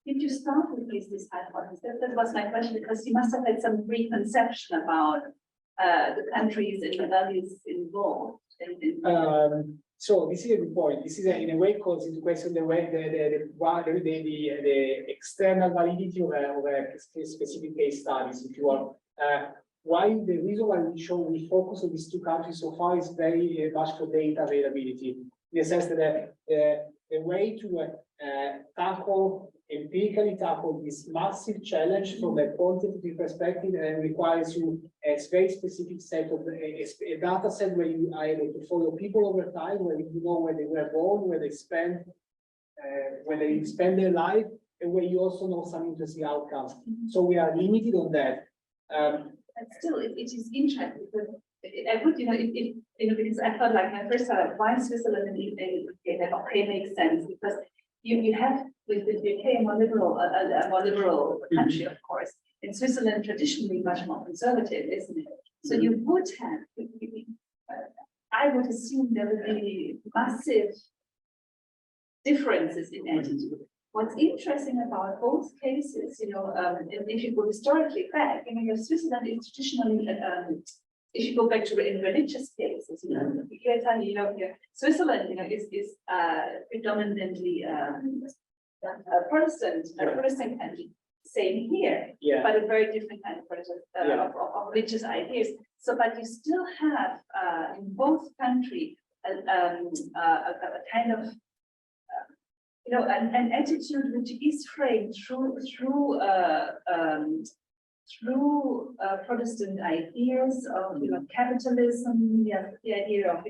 Did you start with this hypothesis? That was my question, because you must have had some preconception about the countries and the values involved. So this is a good point. This is in a way calls into question the way the external validity of a specific case studies, if you want. Why the reason why we focus on these 2 countries so far is very much for data availability, in the sense that the way to empirically tackle this massive challenge from a quantitative perspective requires you a very specific set of a data set where you are able to follow people over time, where you know where they were born, where they spend their life, where you also know some interesting outcomes. So we are limited on that. But still, it is interesting because I would, because I thought like my first thought, why Switzerland and UK, that okay, makes sense because you have with the UK a more liberal country, of course. In Switzerland, traditionally much more conservative, isn't it? So you would have, I would assume there would be massive differences in attitude. What's interesting about both cases, if you go historically back, Switzerland is traditionally, if you go back to in religious cases, Switzerland, is predominantly a Protestant country. Same here, but a very different kind of religious ideas. So, but you still have in both countries a kind of an attitude which is framed through Protestant ideas of capitalism, the idea of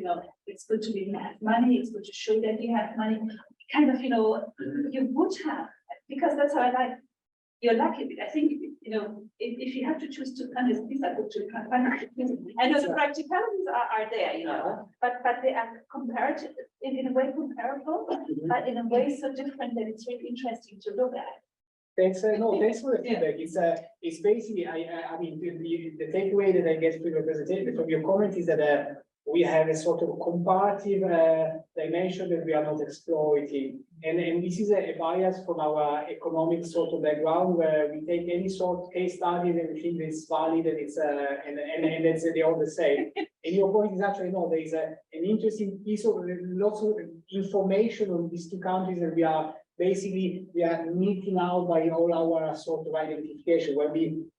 it's good to have money, it's good to show that you have money. Kind of you would have, because that's how I like. You're lucky. I think if you have to choose two countries, these are good two countries. I know the practicalities are there, but they are comparative in a way comparable, but in a way so different that it's really interesting to look at. Thanks. Thanks for the feedback. It's basically I mean the takeaway that I get from your presentation, from your comment, is that we have a sort of comparative dimension that we are not exploiting. And this is a bias from our economic sort of background, where we take any sort of case study and we think it's valid and it's and that's they're all the same. And your point is actually no, there is an interesting piece of lots of information on these two countries that we are meeting out by all our sort of identification.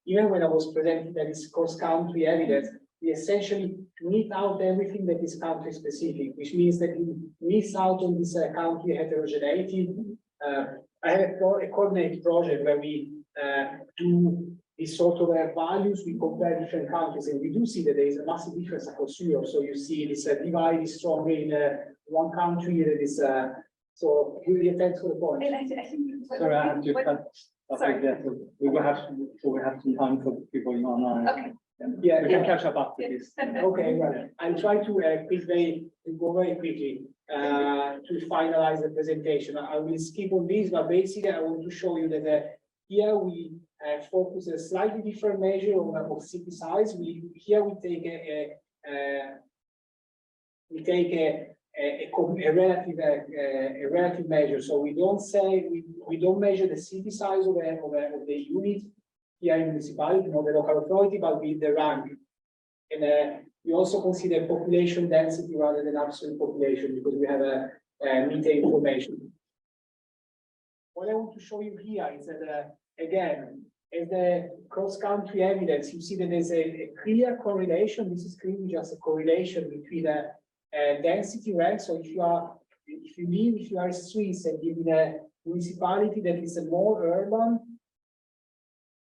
Even when I was presenting that is cross-country evidence, we essentially meet out everything that is country specific, which means that we miss out on this country heterogeneity. I have a coordinated project where we do this sort of values, we compare different countries, and we do see that there is a massive difference across Europe. So you see this divide is stronger in one country that is, so really thanks for the point. And I think Sorry, I have to cut. Sorry. We will have some time for people online. Okay. Yeah, we can catch up after this. Okay, well, I'll try to go very quickly to finalize the presentation. I will skip on this, but basically I want to show you that here we focus a slightly different measure of city size. Here we take a relative measure. So we don't say we don't measure the city size of the unit here in municipality, not the local authority, but with the rank. And we also consider population density rather than absolute population, because we have a meta information. What I want to show you here is that again, as the cross-country evidence, you see that there's a clear correlation. This is clearly just a correlation between the density rank. So if you are a Swiss and live in a municipality that is more urban,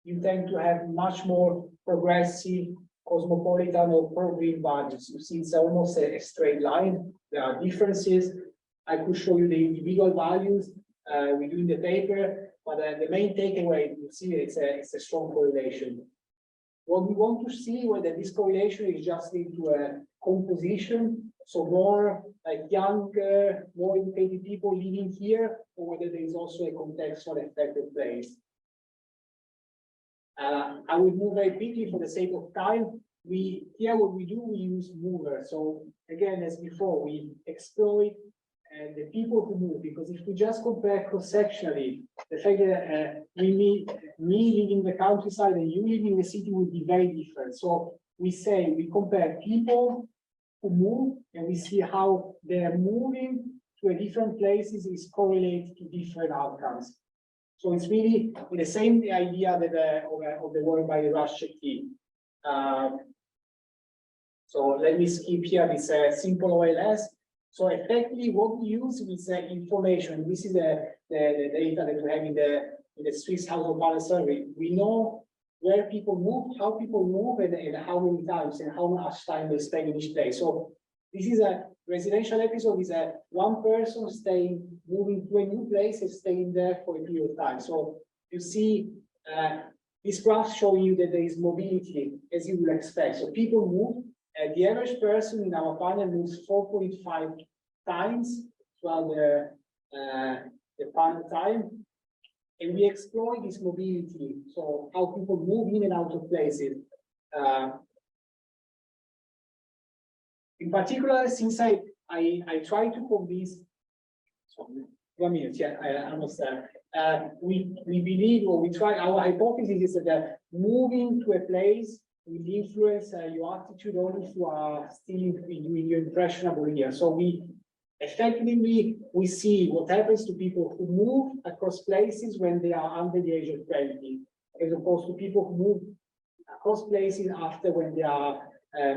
you tend to have much more progressive, cosmopolitan, or pro-green values. You see, it's almost a straight line. There are differences. I could show you the individual values we do in the paper, but the main takeaway, you see, it's a strong correlation. What we want to see whether this correlation is just into a composition, so more like younger, more educated people living here, or whether there is also a contextual effect at place. I will move very quickly for the sake of time. What we do, we use movers. So again, as before, we exploit the people who move, because if we just compare cross-sectionally, the fact that me living in the countryside and you living in the city would be very different. So we compare people who move, and we see how they're moving to different places is correlated to different outcomes. So it's really the same idea that of the work by the Russian team. So let me skip here this simple OLS. So effectively, what we use is information. This is the data that we have in the Swiss household balance survey. We know where people move, how people move, and how many times and how much time they spend in each place. So this is residential episode is a one person moving to a new place and staying there for a period of time. So you see this graph showing you that there is mobility as you would expect. So people move. The average person in our panel moves 4.5 times throughout the panel time. And we explore this mobility, so how people move in and out of places. In particular, since I try to convince, sorry, 1 minute, yeah, I almost there. We believe, or we try, our hypothesis is that moving to a place will influence your attitude only if you are still in your impressionable year. So we effectively see what happens to people who move across places when they are under the age of 20, as opposed to people who move across places after when they are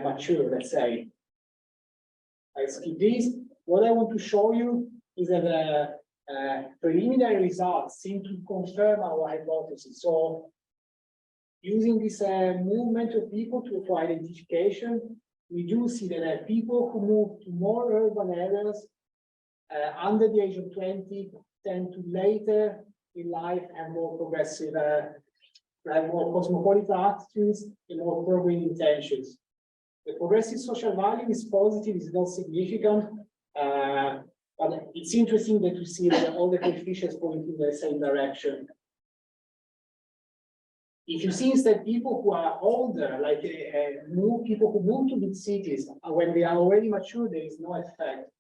mature, let's say. I skip this. What I want to show you is that the preliminary results seem to confirm our hypothesis. So using this movement of people for identification, we do see that people who move to more urban areas under the age of 20 tend to later in life have more progressive, have more cosmopolitan attitudes and more progressive intentions. The progressive social value is positive, is not significant, but it's interesting that we see that all the coefficients point in the same direction. If you see instead people who are older, like people who move to big cities, when they are already mature, there is no effect.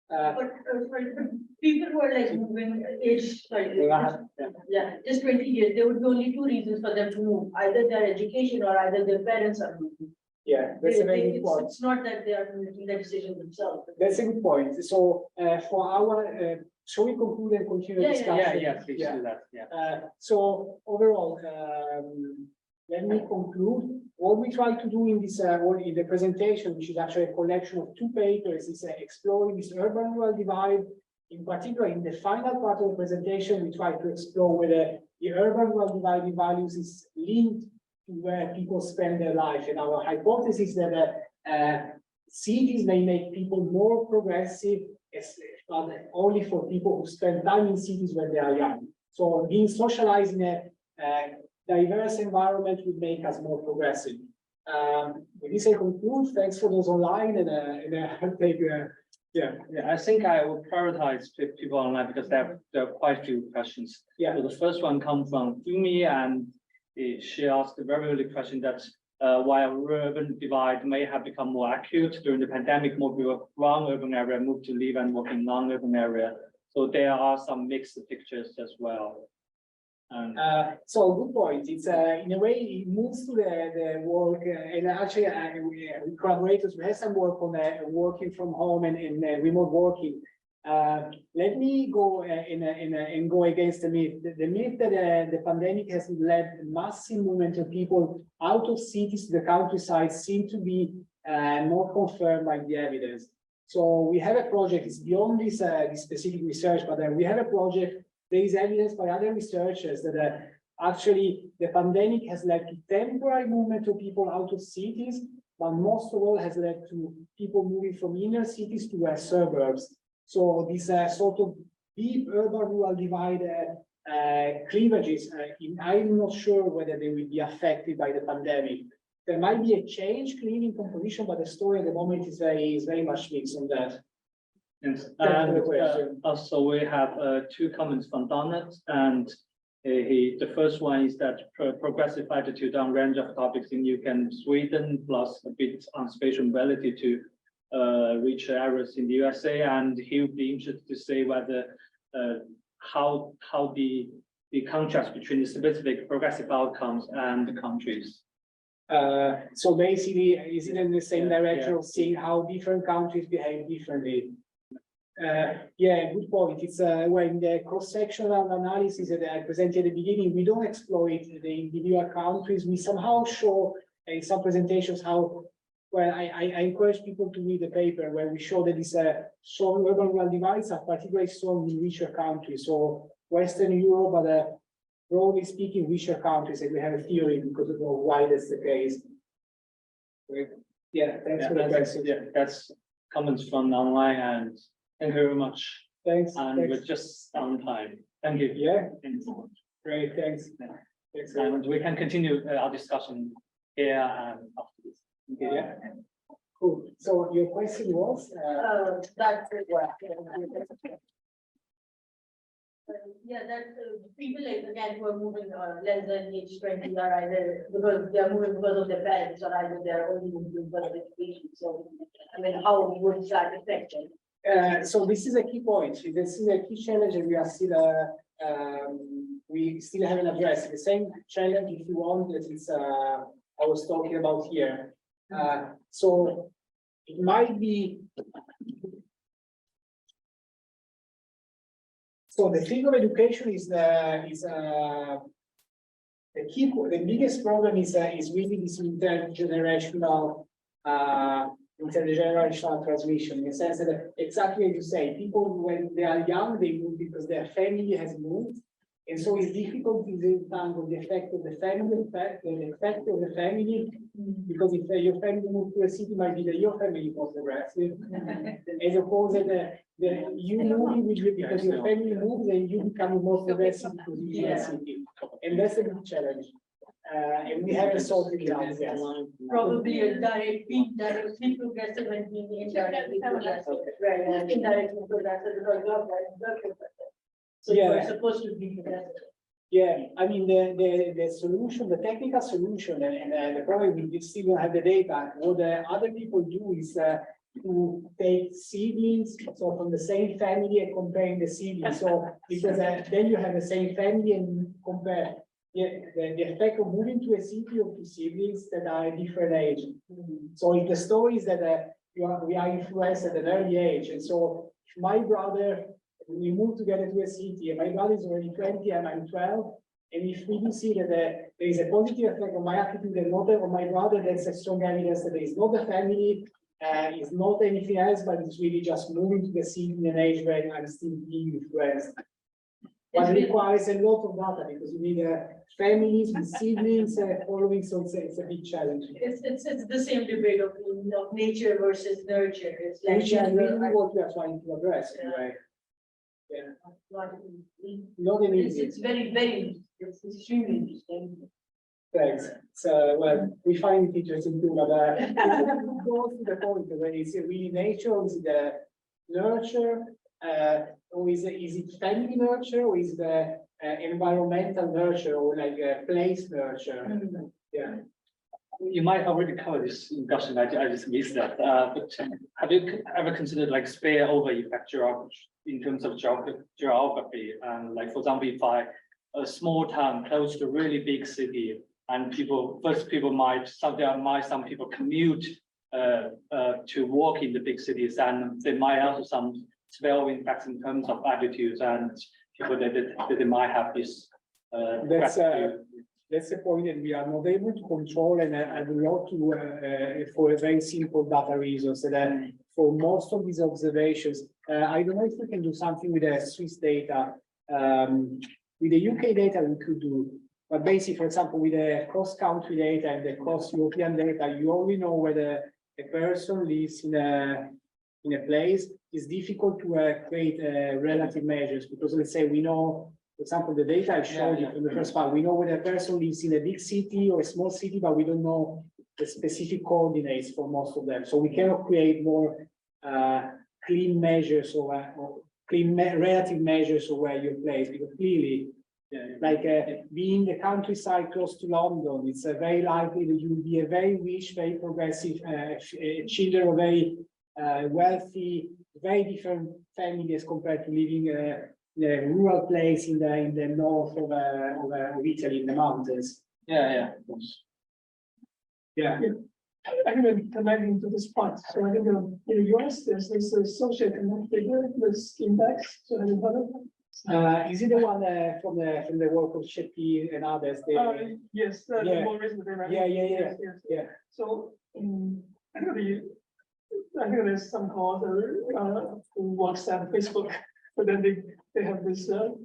But people who are like moving age, just 20 years, there would be only two reasons for them to move: either their education or either their parents are moving. Yeah, that's a very good point. It's not that they are making the decision themselves. That's a good point. So for our, shall we conclude and continue the discussion? Yeah, please do that. Yeah. So overall, let me conclude. What we try to do in this in the presentation, which is actually a collection of 2 papers, is exploring this urban-rural divide. In particular, in the final part of the presentation, we try to explore whether the urban-rural divide in values is linked to where people spend their life. And our hypothesis is that cities may make people more progressive, but only for people who spend time in cities when they are young. So being socialized in a diverse environment would make us more progressive. With this, I conclude. Thanks for those online, and I'll take I think I will prioritize people online because there are quite a few questions. Yeah. So the first one comes from Fumi, and she asked a very early question that while urban divide may have become more acute during the pandemic, more people from urban area moved to live and work in non-urban area. So there are some mixed pictures as well. So good point. It's in a way it moves to the work, and actually we collaborators, we have some work on working from home and remote working. Let me go and go against the myth. The myth that the pandemic has led massive movement of people out of cities to the countryside seem to be more confirmed by the evidence. So we have a project. It's beyond this specific research, but we have a project. There is evidence by other researchers that actually the pandemic has led to temporary movement of people out of cities, but most of all has led to people moving from inner cities to suburbs. So this sort of deep urban-rural divide cleavages, I'm not sure whether they will be affected by the pandemic. There might be a change clearly in composition, but the story at the moment is very much mixed on that. Yes, and also we have 2 comments from Donald, and the first one is that progressive attitude on range of topics in UK and Sweden, plus a bit on spatial mobility to reach areas in the USA, and he would be interested to say whether how the contrast between the specific progressive outcomes and the countries. So basically, is it in the same direction of seeing how different countries behave differently? Yeah, good point. It's when the cross-sectional analysis that I presented at the beginning, we don't exploit the individual countries. We somehow show in some presentations how, well, I encourage people to read the paper where we show that these strong urban-rural divides are particularly strong in richer countries. So Western Europe, but broadly speaking, richer countries, and we have a theory because of why that's the case. Yeah, thanks for the that's, question. yeah, that's comments from online, and thank you very much. Thanks. And we're just on time. Thank you. Yeah, Thank you so much. great, thanks. Thanks. And we can continue our discussion here and after this. Okay, Yeah. Cool. So your question was, That's it. Yeah, that people like again who are moving less than age 20 are either because they are moving because of their parents or either they are only moving because of education. So, I mean, how would that affect it? so this is a key point. This is a key challenge, and we still haven't addressed the same challenge. If you want, that is I was talking about here. So it might be. So the thing of education is the biggest problem is really this intergenerational transmission, in the sense that exactly as you say, people when they are young, they move because their family has moved. And so it's difficult to untangle the effect of the family, the effect of the family, because if your family moves to a city, might be that your family is more progressive, as opposed to you moving with because your family moves and you become more progressive because you live in a city. And that's a big challenge. And we haven't solved it out yet. Probably being directly progressive and being indirectly progressive, right? Indirectly progressive because of that. So Yeah. you're supposed to be progressive. Yeah, I mean, the solution, the technical solution, and the problem we still don't have the data. What other people do is to take seedlings, so from the same family and comparing the seedlings. So because then you have the same family and compare. Yeah, the effect of moving to a city of two siblings that are a different age. So if the story is that we are influenced at an early age, and so if my brother, we move together to a city, and my brother is already 20 and I'm 12, and if we do see that there is a positive effect on my attitude and not on my brother, that's a strong evidence that there is not a family, it's not anything else, but it's really just moving to the city in an age where I'm still being influenced. But it requires a lot of data because you need families with siblings following, so it's a big challenge. It's the same debate of nature versus nurture. It's like Which is really what we are trying to address, right? Yeah. Not an easy. It's very, it's extremely interesting. Thanks. So, well, we find it interesting too, but go to the point where is it really nature, or is it the nurture, or is it family nurture, or is it the environmental nurture, or like a place nurture? Yeah. You might already cover this discussion. I just missed that. But have you ever considered like spillover effect in terms of geography? And like, for example, if a small town close to a really big city, and some people commute to work in the big cities, and they might have some spillover effects in terms of attitudes and people that they might have this. That's the point that we are not able to control, and I would love to for a very simple data reason. So that for most of these observations, I don't know if we can do something with the Swiss data. With the UK data, we could do, but basically, for example, with the cross-country data and the cross-European data, you only know whether a person lives in a place. It's difficult to create relative measures because, let's say, we know. For example, the data I showed you from the first part, we know whether a person lives in a big city or a small city, but we don't know the specific coordinates for most of them. So we cannot create more clean measures or relative measures of where you're placed, because clearly, like being the countryside close to London, it's very likely that you will be a very rich, very progressive children of very wealthy, very different families compared to living the rural place in the north of Italy, in the mountains. Yeah. I think connecting to this point. So I think in the US, there's this social connectedness index. So have you heard of it? Is it the one from the work of Chetty and others? Yes, the more recent. Yeah. So I think there's some called WhatsApp, Facebook. But then they have this data.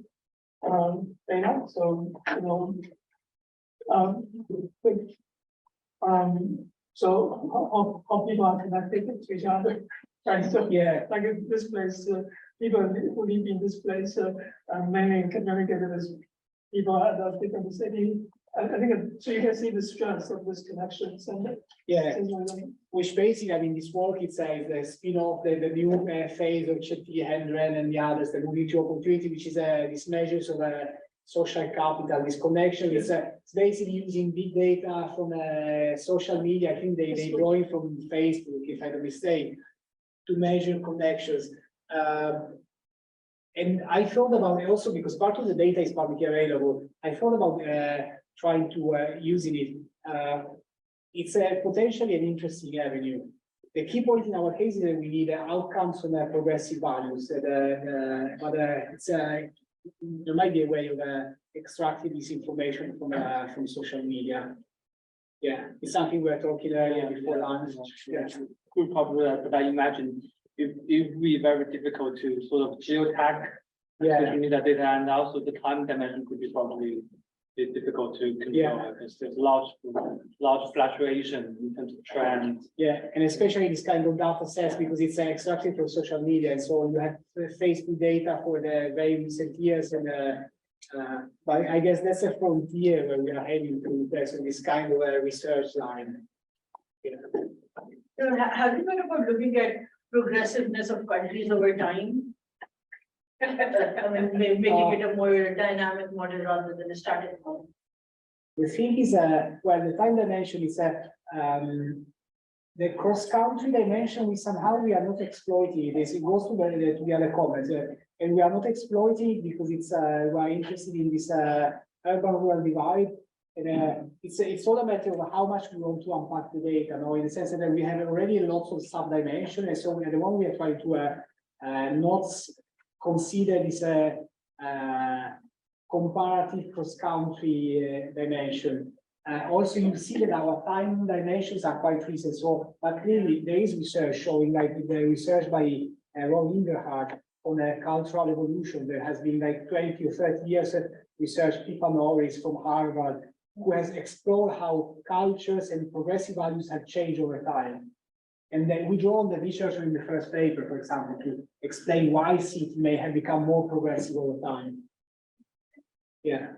So So how people are connected to each other. Right, so Yeah, like in this place, people who live in this place, mainly communicated as people at different city. I think so you can see the strength of this connections and yeah. Which basically, I mean, this work itself is a spin-off, the new phase of City-REDI and the others, the moving to opportunity, which is this measures of social capital, this connection. It's basically using big data from social media. I think they draw it from Facebook, if I don't mistake, to measure connections. And I thought about it also because part of the data is publicly available. I thought about trying to using it. It's potentially an interesting avenue. The key point in our case is that we need outcomes from progressive values. But there might be a way of extracting this information from social media. Yeah, it's something we were talking earlier before lunch. Yeah. Could probably, but I imagine it would be very difficult to sort of geotag social media data, and also the time dimension could be probably difficult to control because there's large fluctuation in terms of trends. Yeah, and especially this kind of data sets because it's extracted from social media, and so you have Facebook data for the very recent years, and but I guess that's a frontier where we are heading to. There's this kind of research line. Yeah. So have you thought about looking at progressiveness of countries over time? I mean, making it a more dynamic model rather than a static one. The thing is, well, the time dimension is the cross-country dimension. We are not exploiting this. It goes to the other comments, and we are not exploiting it because it's we are interested in this urban-rural divide, and it's all a matter of how much we want to unpack the data. No, in the sense that we have already lots of sub-dimension, and so the one we are trying to not consider this comparative cross-country dimension. Also, you see that our time dimensions are quite recent. So, but clearly there is research showing, like the research by Ron Ingerhard on cultural evolution. There has been like 20 or 30 years of research. Pippa Norris from Harvard, who has explored how cultures and progressive values have changed over time. And then we draw on the research in the first paper, for example, to explain why city may have become more progressive over time. Yeah.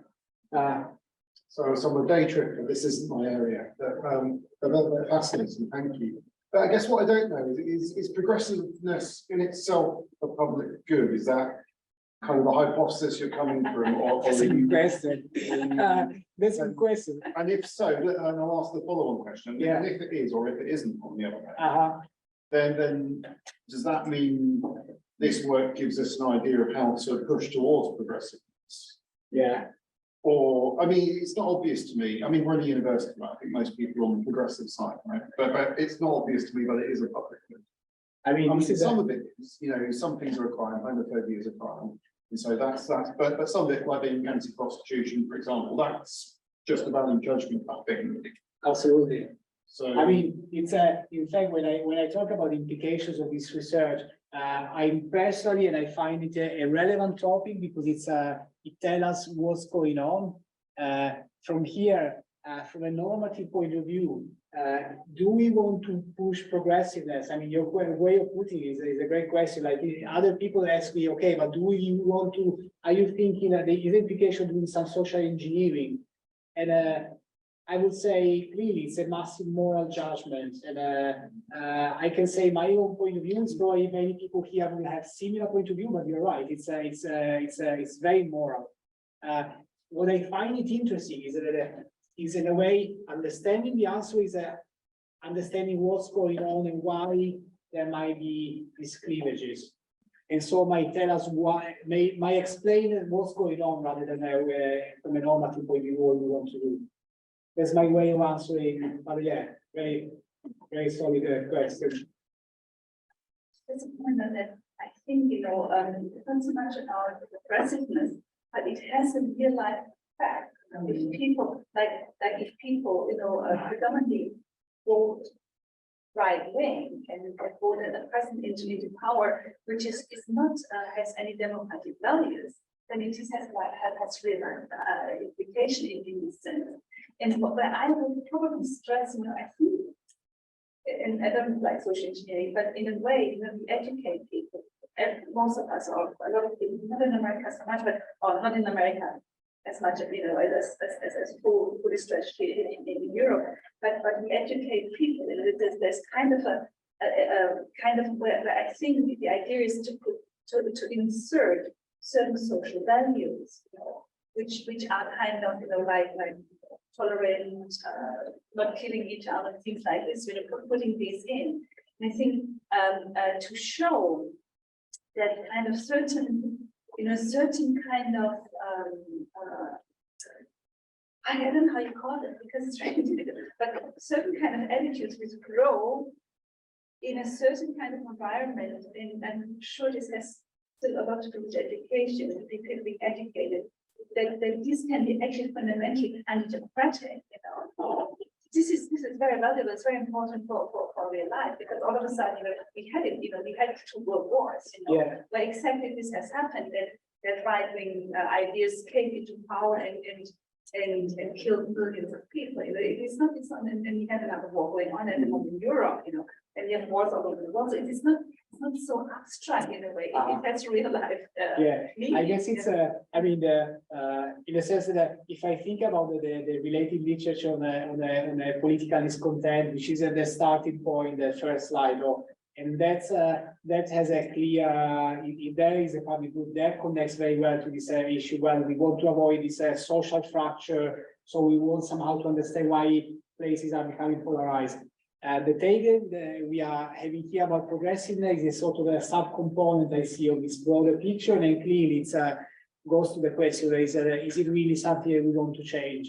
So I'm a day tripper. This isn't my area, but that fascinating. Thank you. But I guess what I don't know is progressiveness in itself a public good? Is that kind of the hypothesis you're coming from, or That's a good question. That's a good question. And if so, and I'll ask the follow-on question. Yeah. And if it is, or if it isn't, on the other hand, then does that mean this work gives us an idea of how to push towards progressiveness? Yeah. Or, I mean, it's not obvious to me. I mean, we're in a university, right? I think most people are on the progressive side, right? But it's not obvious to me, but it is a public good. I mean, some of it is, you know, some things are a crime, homophobia is a crime. And so that's but some of it, like being anti-prostitution, for example, that's just a value judgment, I think. Absolutely. So I mean, it's in fact, when I talk about the implications of this research, I'm personally, and I find it a relevant topic because it tells us what's going on. From here, from a normative point of view, do we want to push progressiveness? I mean, your way of putting it is a great question. Like other people ask me, okay, but do you want to, are you thinking that there is implication doing some social engineering? And I would say clearly it's a massive moral judgment. And I can say my own point of view is probably many people here will have similar point of view, but you're right, it's very moral. What I find it interesting is that is in a way understanding the answer is understanding what's going on and why there might be these cleavages, and so might tell us why, might explain what's going on rather than from a normative point of view what we want to do. That's my way of answering. But yeah, very solid question. That's a point that I think, you know, it's not so much about progressiveness, but it has a real life effect. If people like if people, you know, predominantly vote right wing and vote at the present into power, which is not has any democratic values, then it is has real implication in this sense. And where I would probably stress, you know, I think and I don't like social engineering, but in a way, we educate people. And most of us, or a lot of people, not in America so much, but or not in America as much, as fully stretched in Europe. But we educate people. There's kind of a kind of where I think the idea is to insert certain social values, which are kind of like tolerant, not killing each other, things like this. Putting these in. And I think to show that kind of certain kind of I don't know how you call it because it's really difficult, but certain kind of attitudes which grow in a certain kind of environment, and I'm sure this has still a lot to do with education, that people can be educated, that this can be actually fundamentally anti-democratic, This is very valuable, it's very important for real life, because all of a sudden, we had 2 world wars, where exactly this has happened, that right-wing ideas came into power and killed millions of people. It's not, and we have another war going on at the moment in Europe, and you have wars all over the world. So it's not so abstract in a way. That's real life. I guess it's in a sense that if I think about the related literature on a political discontent, which is at the starting point, the first slide, and that has a clear, if there is a public group that connects very well to this issue. Well, we want to avoid this social fracture, so we want somehow to understand why places are becoming polarized. The take we are having here about progressiveness is sort of a sub-component I see of this broader picture, and clearly it goes to the question: is it really something that we want to change?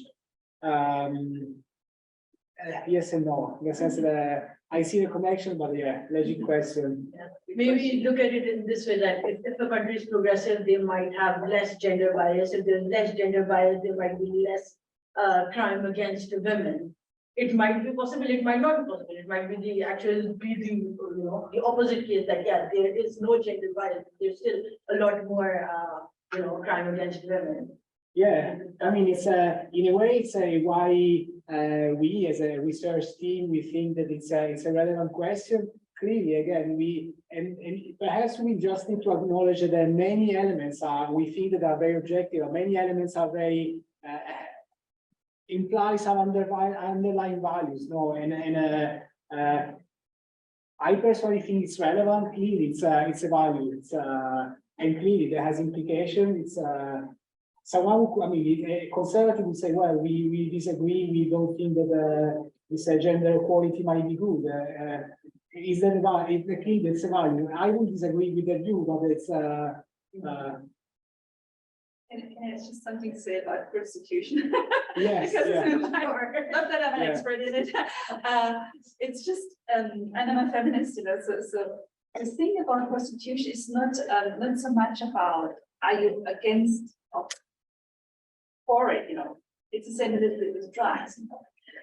Yes and no. In the sense that I see the connection, but legit question. Maybe look at it in this way, that if a country is progressive, they might have less gender bias. If there's less gender bias, there might be less crime against women. It might be possible, it might not be possible. It might be the the opposite case, that there is no gender bias. There's still a lot more crime against women. Yeah, I mean, it's in a way, it's why we as a research team, we think that it's a relevant question. Clearly, again, and perhaps we just need to acknowledge that many elements we think that are very objective, many elements are very imply some underlying values, I personally think it's relevant. Clearly, it's a value. And clearly there has implication. It's someone who, a conservative would say, well, we disagree. We don't think that this gender equality might be good. Is that a value? Clearly, it's a value. I would disagree with the view, but it's. And it's just something to say about prostitution. Yes, because it's in my work. Not that I'm an expert in it. It's just, and I'm a feminist, so the thing about prostitution is not so much about are you against or for it, It's the same a little bit with drugs.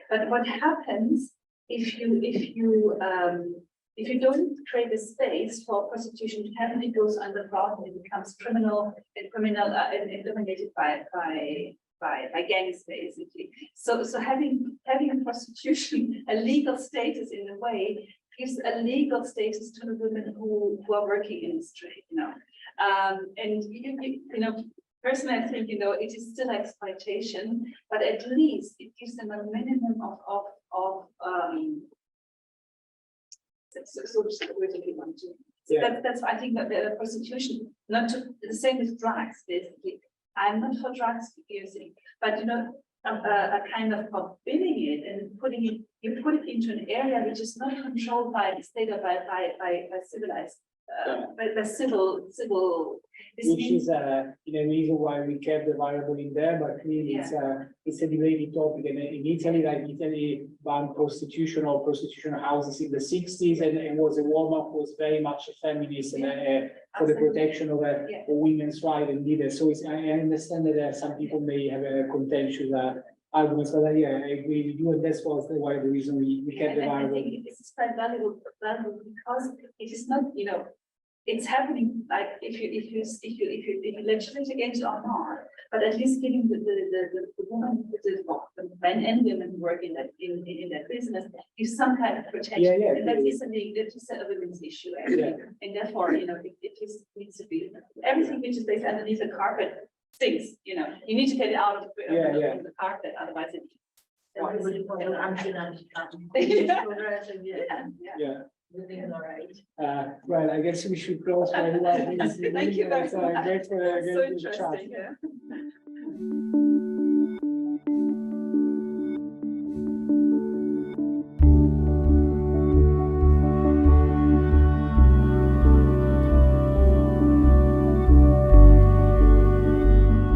But what happens if you don't create a space for prostitution to happen, it goes underground and it becomes criminal and dominated by gangs, basically. So having a prostitution, a legal status in a way, gives a legal status to the women who are working in the street, and personally, I think it is still exploitation, but at least it gives them a minimum of that's I think that the prostitution, the same with drugs, basically. I'm not for drugs using, but a kind of forbidding it and you put it into an area which is not controlled by the state or by civilized. The civil. Which is a reason why we kept the variable in there, but clearly it's a debated topic. And in Italy, Italy banned prostitution or prostitution houses in the 60s, and it was a woman who was very much a feminist and for the protection of women's rights and leaders. So I understand that some people may have a contentious arguments, but I agree with you, and that's why the reason we kept the variable. I think this is quite valuable because it is not, it's happening like if you legislate against it or not, but at least giving the woman, the men and women who work in that business, give some kind of protection. Yeah, yeah. And that is a women's issue, actually. And therefore, it just needs to be, everything which is placed underneath the carpet stinks, you need to get it out of the carpet, otherwise it. Everybody for the Yeah. Everything is all right. Well, I guess we should close for a while. Thank you very much. Great for So the chat. interesting, yeah.